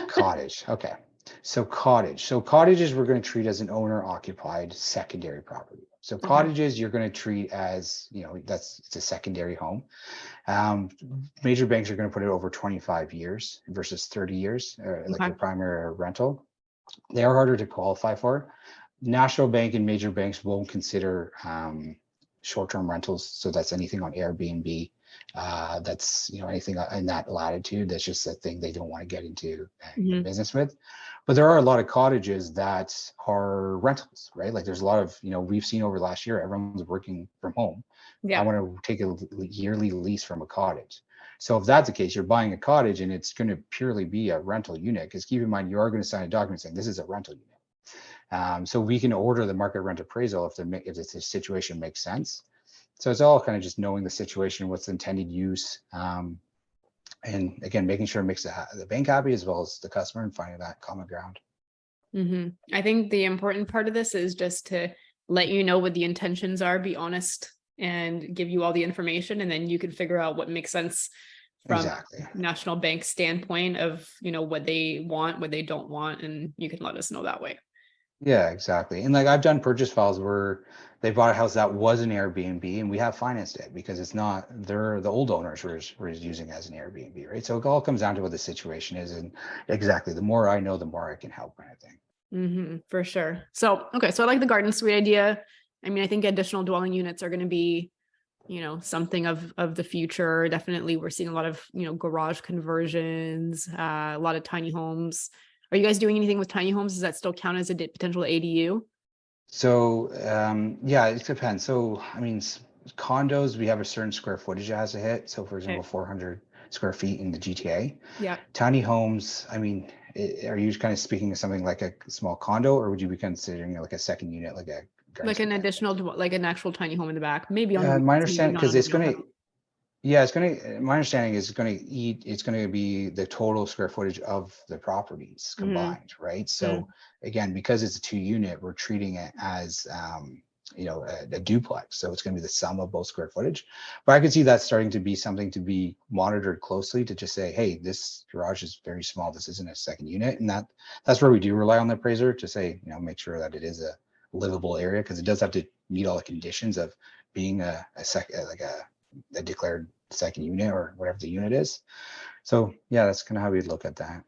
Cottage. Okay. So cottages we're going to treat as an owner occupied secondary property. So cottages you're going to treat as, it's a secondary home. Major banks are going to put it over 25 years versus 30 years, like your primary rental. They are harder to qualify for. National Bank and major banks won't consider short-term rentals. So that's anything on Airbnb. That's anything in that latitude. That's just a thing they don't want to get into business with. But there are a lot of cottages that are rentals, right? Like there's a lot of, we've seen over the last year, everyone's working from home. I want to take a yearly lease from a cottage. So if that's the case, you're buying a cottage and it's going to purely be a rental unit, because keep in mind, you are going to sign a document saying this is a rental unit. So we can order the market rent appraisal if the situation makes sense. So it's all kind of just knowing the situation, what's the intended use, and again, making sure it makes the bank happy as well as the customer, and finding that common ground. I think the important part of this is just to let you know what the intentions are, be honest, and give you all the information, and then you can figure out what makes sense from National Bank standpoint of what they want, what they don't want, and you can let us know that way. Yeah, exactly. And like I've done purchase files where they bought a house that was an Airbnb, and we have financed it because it's not, the old owners were using it as an Airbnb, right? So it all comes down to what the situation is, and exactly, the more I know, the more I can help, kind of thing. For sure. So, okay. So I like the garden suite idea. I mean, I think additional dwelling units are going to be, something of the future. Definitely. We're seeing a lot of, garage conversions, a lot of tiny homes. Are you guys doing anything with tiny homes? Does that still count as a potential ADU? So, yeah, it depends. So, I mean, condos, we have a certain square footage it has to hit. So, for example, 400 square feet in the GTA. Yeah. Tiny homes, I mean, are you kind of speaking of something like a small condo, or would you be considering like a second unit, like a garden Like an suite. additional, like an actual tiny home in the back, maybe on the My weekends, maybe understanding, not because on the it's real going house. to, yeah, it's going to, my understanding is it's going to be the total square footage of the properties Mhm. combined, right? Mm. So again, because it's a 2 unit, we're treating it as, a duplex. So it's going to be the sum of both square footage. But I could see that starting to be something to be monitored closely to just say, hey, this garage is very small. This isn't a second unit. And that's where we do rely on the appraiser to say, make sure that it is a livable area, because it does have to meet all the conditions of being a declared second unit or whatever the unit is. So yeah, that's kind of how we look at that.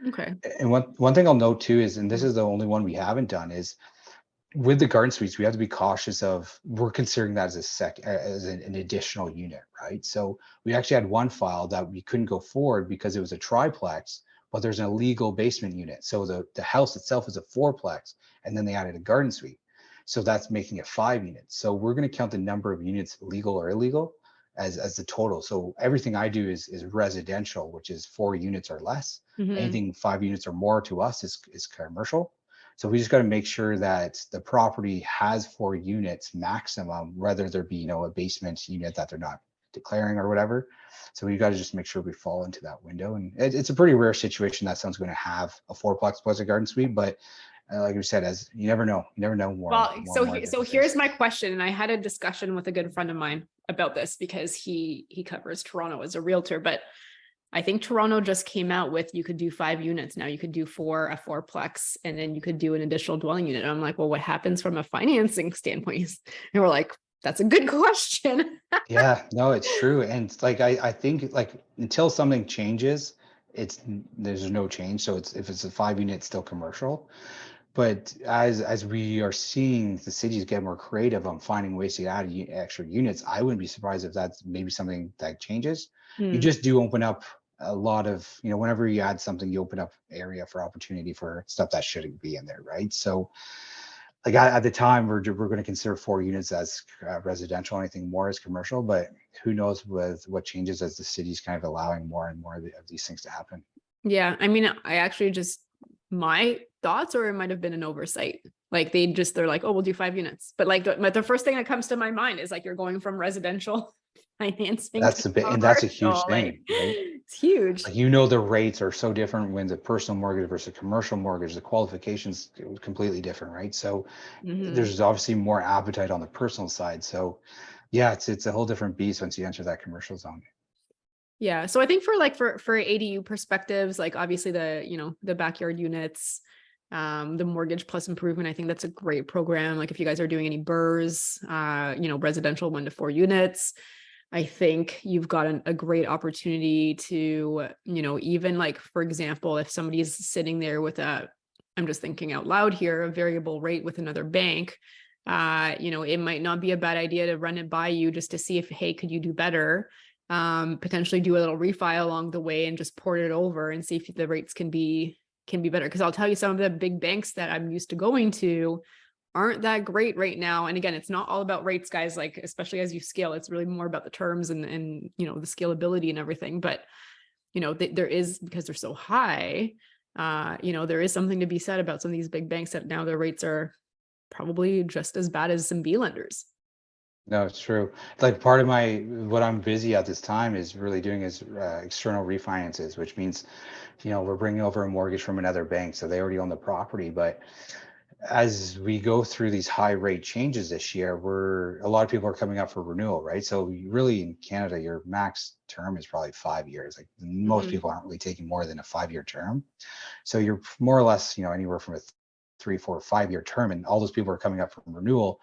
Okay. And one thing I'll note too is, and this is the only one we haven't done, is with the garden suites, we have to be cautious of, we're considering that as an additional unit, right? So we actually had one file that we couldn't go forward because it was a triplex, but there's an illegal basement unit. So the house itself is a fourplex, and then they added a garden suite. So that's making it 5 units. So we're going to count the number of units, legal or illegal, as the total. So everything I do is residential, which is 4 units or less. Mhm. Anything 5 units or more to us is commercial. So we just got to make sure that the property has 4 units maximum, whether there be, a basement unit that they're not declaring or whatever. So we got to just make sure we fall into that window. And it's a pretty rare situation that someone's going to have a fourplex plus a garden suite. But like we said, as you never know more Well, and so more so businesses. here's my question, and I had a discussion with a good friend of mine about this because he covers Toronto as a realtor, but I think Toronto just came out with, you could do 5 units now. You could do a fourplex, and then you could do an additional dwelling unit. And I'm like, well, what happens from a financing standpoint? And we're like, that's a good question. Yeah, no, it's true. And like I think like until something changes, there's no change. So if it's a 5 unit, it's still commercial. But as we are seeing the cities get more creative on finding ways to add extra units, I wouldn't be surprised if that's maybe something that changes. You Hmm. just do open up a lot of, whenever you add something, you open up area for opportunity for stuff that shouldn't be in there, right? So like at the time, we're going to consider 4 units as residential, anything more as commercial, but who knows with what changes as the city's kind of allowing more and more of these things to happen. Yeah, I mean, I actually just, my thoughts, or it might have been an oversight. Like they're like, oh, we'll do 5 units. But like the first thing that comes to my mind is like, you're going from residential financing to And that's a huge commercial. Like thing, right? it's huge. Like, the rates are so different when the personal mortgage versus commercial mortgage, the qualifications completely different, right? So Mhm. there's obviously more appetite on the personal side. So yeah, it's a whole different beast once you enter that commercial zone. Yeah. So I think for ADU perspectives, like obviously the backyard units, the mortgage plus improvement, I think that's a great program. Like if you guys are doing any BRRRs, residential 1 to 4 units, I think you've got a great opportunity to, even like, for example, if somebody's sitting there with I'm just thinking out loud here, a variable rate with another bank, it might not be a bad idea to run it by you just to see if, hey, could you do better? Potentially do a little refi along the way and just port it over and see if the rates can be better. Because I'll tell you, some of the big banks that I'm used to going to aren't that great right now. And again, it's not all about rates, guys. Like, especially as you scale, it's really more about the terms and the scalability and everything. But there is, because they're so high, there is something to be said about some of these big banks that now their rates are probably just as bad as some B lenders. No, it's true. Like part of what I'm busy at this time is really doing is external refinances, which means, we're bringing over a mortgage from another bank, so they already own the property. But as we go through these high rate changes this year, a lot of people are coming up for renewal, right? So really in Canada, your max term is probably 5 years. Like most Mhm. people aren't really taking more than a 5-year term. So you're more or less, anywhere from a 3, 4, 5-year term, and all those people are coming up for renewal.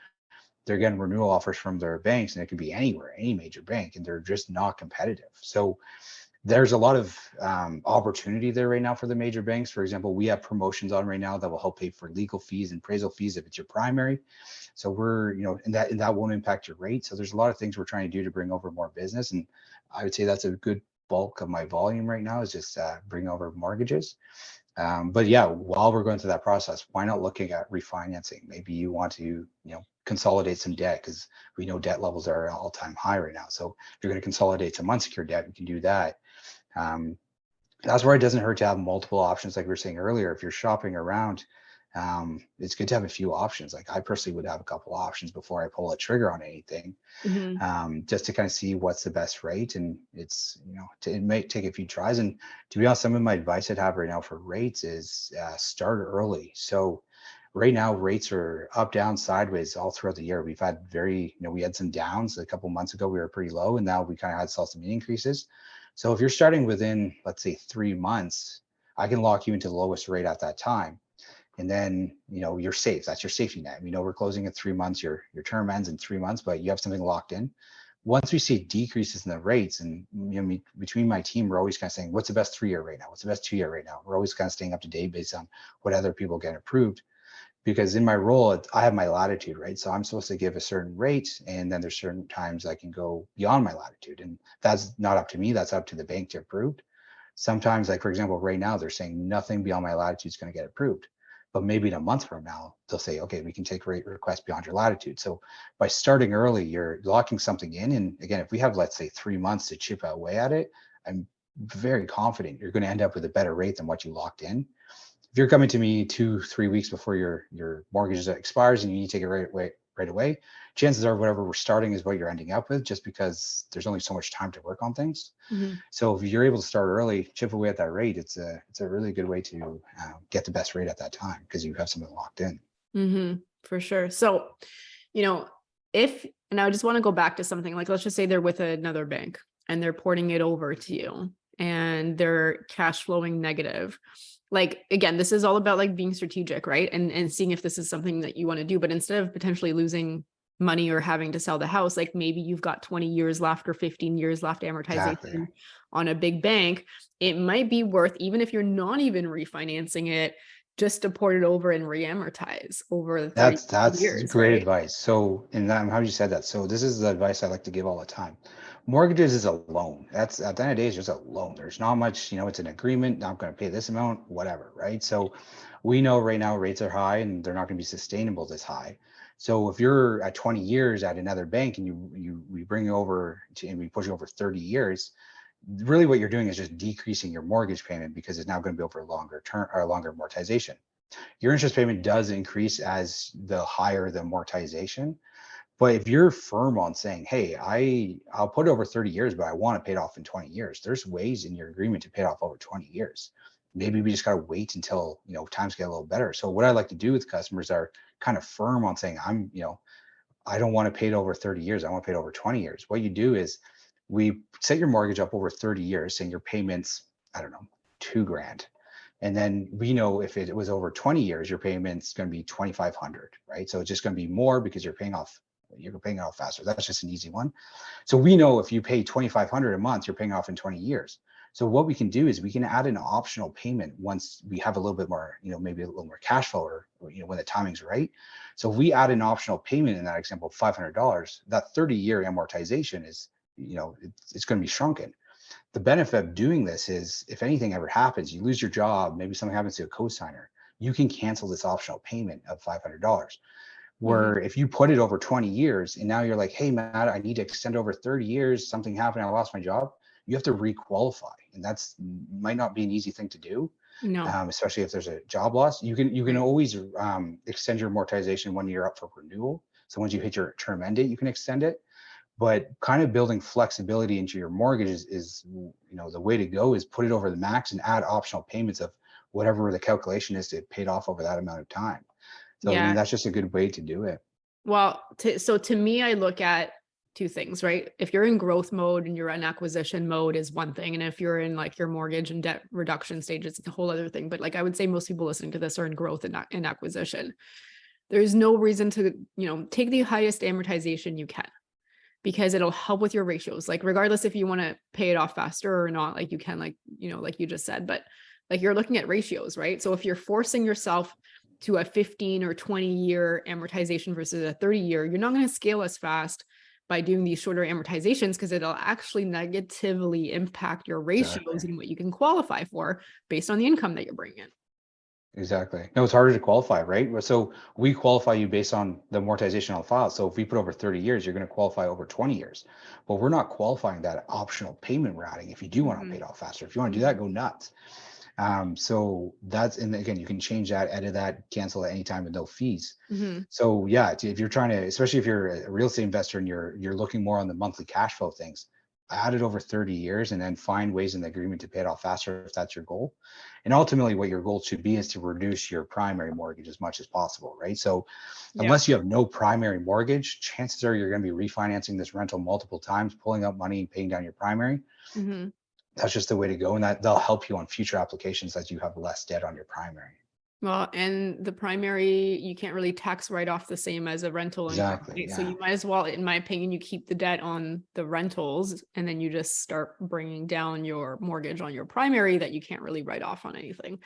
They're getting renewal offers from their banks, and it could be anywhere, any major bank, and they're just not competitive. So there's a lot of opportunity there right now for the major banks. For example, we have promotions on right now that will help pay for legal fees and appraisal fees if it's your primary. So we're, and that won't impact your rate. So there's a lot of things we're trying to do to bring over more business. And I would say that's a good bulk of my volume right now, is just bring over mortgages. But yeah, while we're going through that process, why not looking at refinancing? Maybe you want to, consolidate some debt, because we know debt levels are at all-time high right now. So if you're going to consolidate some unsecured debt, you can do that. That's where it doesn't hurt to have multiple options, like we were saying earlier. If you're shopping around, it's good to have a few options. Like I personally would have a couple options before I pull a trigger on anything, Mhm. just to kind of see what's the best rate. And it's, it might take a few tries. And to be honest, some of my advice I'd have right now for rates is start early. So right now rates are up, down, sideways all throughout the year. We've had we had some downs a couple months ago. We were pretty low, and now we kind of saw some increases. So if you're starting within, let's say, 3 months, I can lock you into the lowest rate at that time. And then, you're safe. That's your safety net. We know we're closing at 3 months. Your term ends in 3 months, but you have something locked in. Once we see decreases in the rates, and between my team, we're always kind of saying, what's the best 3-year right now? What's the best 2-year right now? We're always kind of staying up to date based on what other people get approved. Because in my role, I have my latitude, right? So I'm supposed to give a certain rate, and then there's certain times I can go beyond my latitude, and that's not up to me. That's up to the bank to approve. Sometimes, like for example, right now they're saying nothing beyond my latitude is going to get approved, but maybe in a month from now they'll say, okay, we can take rate requests beyond your latitude. So by starting early, you're locking something in. And again, if we have, let's say, 3 months to chip away at it, I'm very confident you're going to end up with a better rate than what you locked in. If you're coming to me 2-3 weeks before your mortgage expires and you need to take it right away, chances are whatever we're starting is what you're ending up with, just because there's only so much time to work on things. Mhm. So if you're able to start early, chip away at that rate, it's a really good way to get the best rate at that time, because you have something locked in. Mhm. For sure. So, you know, and I just want to go back to something like, let's just say they're with another bank and they're porting it over to you and they're cash flowing negative. Like, again, this is all about like being strategic, right? And seeing if this is something that you want to do, but instead of potentially losing money or having to sell the house, like maybe you've got 20 years left or 15 years left Exactly. amortization on a big bank. It might be worth, even if you're not even refinancing it, just to port it over and re-amortize over the 30 That's years, great right? advice. So, and I'm how you said that. So this is the advice I like to give all the time. Mortgages is a loan. That's at the end of the day, it's just a loan. There's not much, it's an agreement. I'm going to pay this amount, whatever, right? So we know right now rates are high and they're not going to be sustainable this high. So if you're at 20 years at another bank and we bring you over and we push you over 30 years, really what you're doing is just decreasing your mortgage payment, because it's now going to be over a longer term or longer amortization. Your interest payment does increase as the higher the amortization. But if you're firm on saying, hey, I'll put it over 30 years, but I want to pay it off in 20 years, there's ways in your agreement to pay it off over 20 years. Maybe we just got to wait until, times get a little better. So what I like to do with customers are kind of firm on saying, I don't want to pay it over 30 years. I want to pay it over 20 years. What you do is we set your mortgage up over 30 years, saying your payments, I don't know, 2 grand. And then we know if it was over 20 years, your payment's going to be 2,500, right? So it's just going to be more because you're paying it off faster. That's just an easy one. So we know if you pay 2,500 a month, you're paying off in 20 years. So what we can do is we can add an optional payment once we have a little bit more, maybe a little more cash flow, or when the timing's right. So if we add an optional payment in that example, $500, that 30-year amortization is, it's going to be shrunken. The benefit of doing this is if anything ever happens, you lose your job, maybe something happens to a co-signer, you can cancel this optional payment of $500. Mhm. Where if you put it over 20 years and now you're like, hey, Matt, I need to extend over 30 years, something happened, I lost my job, you have to requalify. And that's might not be an easy thing to do, No. especially if there's a job loss. You can Right. always extend your amortization when you're up for renewal. So once you hit your term end date, you can extend it. But kind of building flexibility into your mortgage is the way to go is put it over the max and add optional payments of whatever the calculation is to pay it off over that amount of time. So Yeah. that's just a good way to do it. Well, so to me, I look at two things, right? If you're in growth mode and you're in acquisition mode is one thing. And if you're in like your mortgage and debt reduction stage, it's a whole other thing. But like I would say most people listening to this are in growth and not in acquisition. There's no reason to, take the highest amortization you can, because it'll help with your ratios. Like regardless if you want to pay it off faster or not, like you can, like, like you just said, but like you're looking at ratios, right? So if you're forcing yourself to a 15 or 20-year amortization versus a 30-year, you're not going to scale as fast by doing these shorter amortizations, because it'll actually negatively impact your ratios Exactly. and what you can qualify for based on the income that you're bringing. Exactly. No, it's harder to qualify, right? So we qualify you based on the amortization on file. So if we put over 30 years, you're going to qualify over 20 years. But we're not qualifying that optional payment we're adding if you do want to pay Mhm. it off faster. If you want to do that, Mhm. go nuts. So that's, and again, you can change that, edit that, cancel at any time with no fees. Mhm. So yeah, if you're trying to, especially if you're a real estate investor and you're looking more on the monthly cash flow things, add it over 30 years and then find ways in the agreement to pay it off faster if that's your goal. And ultimately what your goal should be is to reduce your primary mortgage as much as possible, right? So Yeah. unless you have no primary mortgage, chances are you're going to be refinancing this rental multiple times, pulling out money and paying down your primary. Mhm. That's just the way to go. And that they'll help you on future applications as you have less debt on your primary. Well, and the primary, you can't really tax write off the same as a rental income, Exactly. right? So Yeah. you might as well, in my opinion, you keep the debt on the rentals and then you just start bringing down your mortgage on your primary that you can't really write off on anything.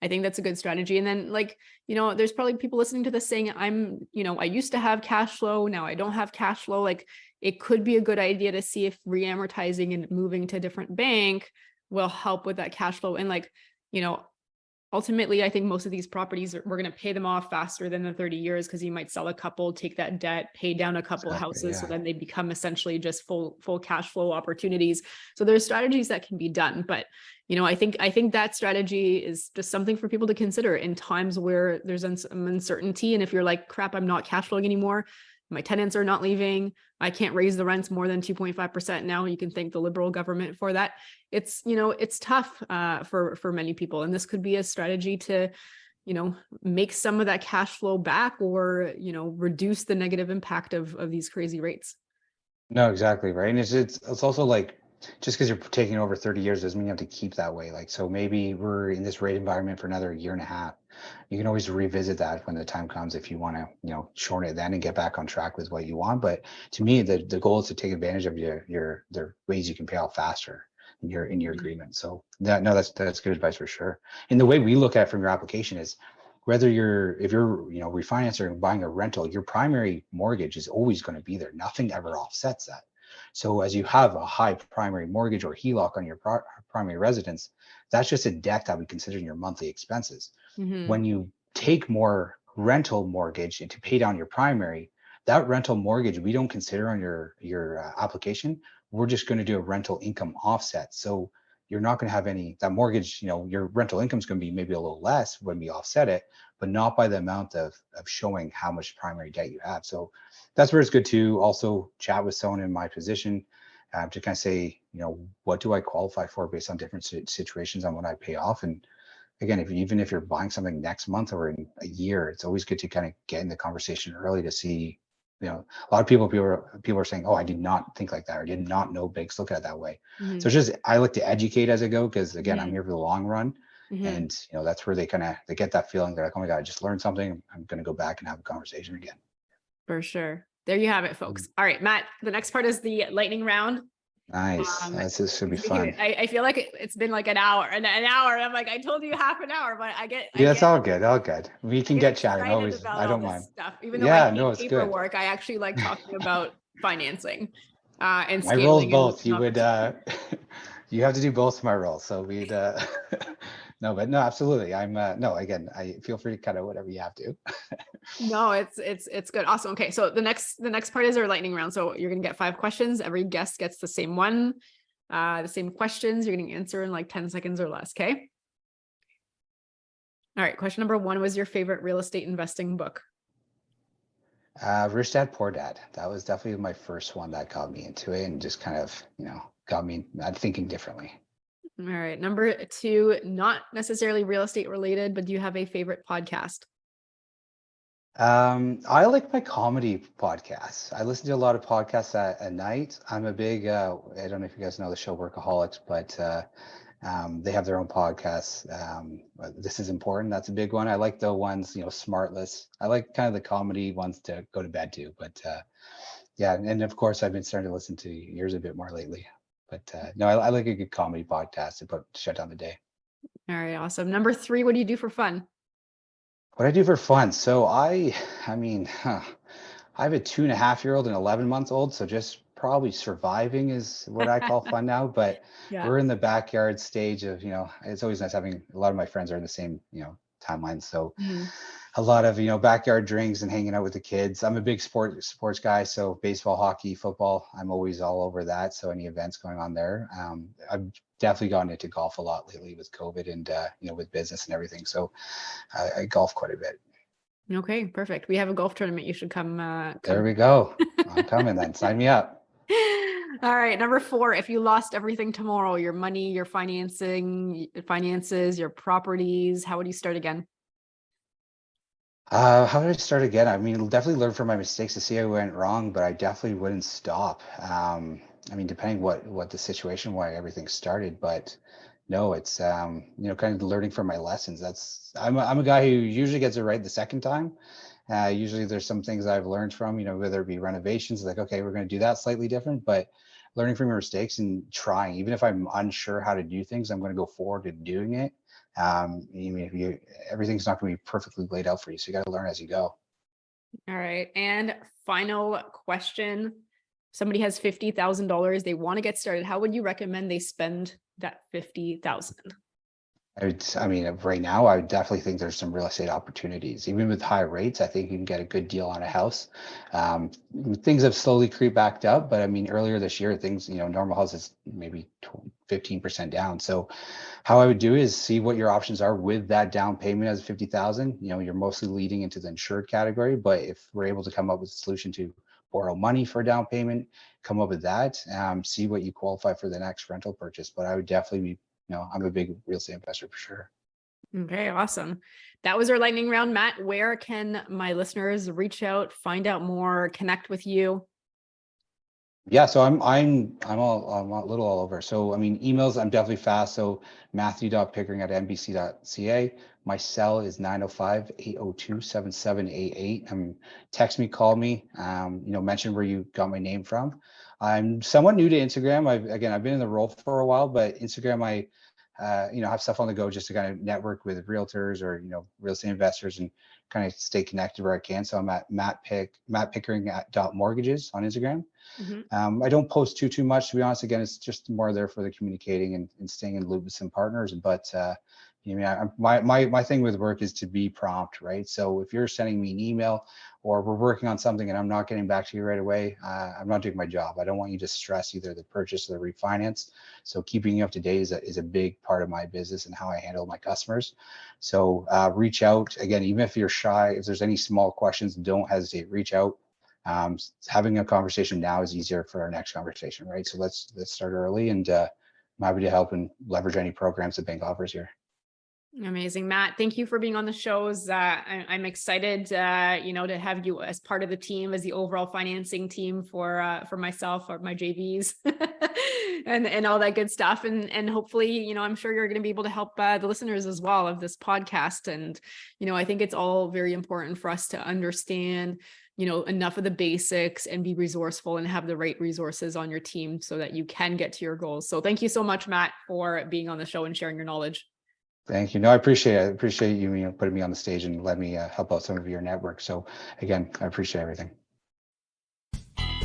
I think that's a good strategy. And then like, there's probably people listening to this saying, I used to have cash flow. Now I don't have cash flow. Like it could be a good idea to see if reamortizing and moving to a different bank will help with that cash flow. And like, you know, ultimately, I think most of these properties, we're going to pay them off faster than the 30 years because you might sell a couple, take that debt, pay down a couple Exactly. houses. So Yeah. then they become essentially just full cash flow opportunities. So there's strategies that can be done. But, I think that strategy is just something for people to consider in times where there's some uncertainty. And if you're like, crap, I'm not cash flowing anymore. My tenants are not leaving. I can't raise the rents more than 2.5% now. You can thank the Liberal government for that. It's tough for many people. And this could be a strategy to, make some of that cash flow back or, reduce the negative impact of these crazy rates. No, exactly. Right. And it's also like, just because you're taking over 30 years doesn't mean you have to keep that way. Like, so maybe we're in this rate environment for another year and a half. You can always revisit that when the time comes if you want to, shorten it then and get back on track with what you want. But to me, the goal is to take advantage of the ways you can pay out faster in your agreement. So that's good advice for sure. And the way we look at it from your application is whether if you're refinancing or buying a rental, your primary mortgage is always going to be there. Nothing ever offsets that. So as you have a high primary mortgage or HELOC on your primary residence, that's just a debt that we consider in your monthly expenses. Mm-hmm. When you take more rental mortgage to pay down your primary, that rental mortgage we don't consider on your application. We're just going to do a rental income offset. So you're not going to have any, that mortgage, your rental income is going to be maybe a little less when we offset it, but not by the amount of showing how much primary debt you have. So that's where it's good to also chat with someone in my position to kind of say, what do I qualify for based on different situations on what I pay off. And again, even if you're buying something next month or in a year, it's always good to kind of get in the conversation early to see, a lot of people are saying, oh, I did not think like that, or did not know banks look at it that way. Mm-hmm. So it's just, I like to educate as I go, because again, Mm-hmm. I'm here for the long run. Mm-hmm. And that's where they get that feeling. They're like, oh my God, I just learned something. I'm going to go back and have a conversation again. For sure. There you have it, folks. All right, Matt, the next part is the lightning round. Nice. This should be fun. I feel like it's been like an hour and an hour. And I'm like, I told you half an hour, but It's all good. All good. We can get chatting excited always. about I all don't this mind. stuff. Even though I hate It's good. paperwork, I actually like talking about financing and My role's scaling. both. You would you have to do both my roles. So we'd no, but no, absolutely. I'm no, again, I feel free to cut out whatever you have to. No, it's good. Awesome. Okay. So the next part is our lightning round. So you're going to get 5 questions. Every guest gets the same one, the same questions. You're going to answer in like 10 seconds or less. Okay. All right. Question number 1 was your favorite real estate investing book. Rich Dad, Poor Dad. That was definitely my first one that got me into it and just kind of, got me thinking differently. All right. Number 2, not necessarily real estate related, but do you have a favorite podcast? I like my comedy podcasts. I listen to a lot of podcasts at night. I'm a big, I don't know if you guys know the show Workaholics, but they have their own podcasts. This is important. That's a big one. I like the ones, Smartless. I like kind of the comedy ones to go to bed to, but yeah. And of course I've been starting to listen to yours a bit more lately, but no, I like a good comedy podcast to shut down the day. All right. Awesome. Number 3, what do you do for fun? What I do for fun. So I have a 2.5-year-old and 11 months old. So just probably surviving is what I call fun now, but Yeah. we're in the backyard stage of, it's always nice having a lot of my friends are in the same, timeline. So a lot of, backyard drinks and hanging out with the kids. I'm a big sports guy. So baseball, hockey, football, I'm always all over that. So any events going on there. I've definitely gotten into golf a lot lately with COVID and, with business and everything. So I golf quite a bit. Okay, perfect. We have a golf tournament. You should come. There we go. I'm coming then. Sign me up. All right. Number 4, if you lost everything finances, your properties, how would you start again? How did I start again? I mean, definitely learn from my mistakes to see how I went wrong, but I definitely wouldn't stop. Depending what the situation, why everything started, but no, it's kind of learning from my lessons. I'm a guy who usually gets it right the second time. Usually there's some things I've learned from, whether it be renovations, like, okay, we're going to do that slightly different, but learning from your mistakes and trying, even if I'm unsure how to do things, I'm going to go forward to doing it. Everything's not going to be perfectly laid out for you. So you got to learn as you go. All right. And final question. Somebody has $50,000. They want to get started. How would you recommend they spend that $50,000? Right now, I would definitely think there's some real estate opportunities. Even with high rates, I think you can get a good deal on a house. Things have slowly creeped back up, but earlier this year, things, normal houses maybe 15% down. So how I would do is see what your options are with that down payment as 50,000. You're mostly leading into the insured category, but if we're able to come up with a solution to borrow money for a down payment, come up with that, see what you qualify for the next rental purchase. But I would definitely be, I'm a big real estate investor for sure. Okay, awesome. That was our lightning round. Matt, where can my listeners reach out, find out more, connect with you? Yeah, so I'm a little all over. So emails, I'm definitely fast. So matthew.pickering@nbc.ca. My cell is 905-802-7788. Text me, call me. Mention where you got my name from. I'm somewhat new to Instagram. I've been in the role for a while, but Instagram, I have stuff on the go just to kind of network with realtors or real estate investors and kind of stay connected where I can. So I'm at Matt Pickering @mortgages on Instagram. Mm-hmm. I don't post too much, to be honest. Again, it's just more there for the communicating and staying in loop with some partners. But my thing with work is to be prompt, right? So if you're sending me an email or we're working on something and I'm not getting back to you right away, I'm not doing my job. I don't want you to stress either the purchase or the refinance. So keeping you up to date is a big part of my business and how I handle my customers. So reach out. Again, even if you're shy, if there's any small questions, don't hesitate, reach out. Having a conversation now is easier for our next conversation, right? So let's start early, and I'm happy to help and leverage any programs the bank offers here. Amazing, Matt. Thank you for being on the shows. I'm excited, to have you as part of the team, as the overall financing team for myself or my JVs and all that good stuff. And hopefully, I'm sure you're going to be able to help the listeners as well of this podcast. And, I think it's all very important for us to understand, enough of the basics and be resourceful and have the right resources on your team so that you can get to your goals. So thank you so much, Matt, for being on the show and sharing your knowledge. Thank you. No, I appreciate it. I appreciate you, putting me on the stage and letting me help out some of your network. So again, I appreciate everything.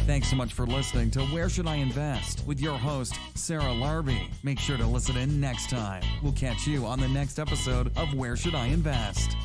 Thanks so much for listening to Where Should I Invest with your host, Sarah Larby. Make sure to listen in next time. We'll catch you on the next episode of Where Should I Invest?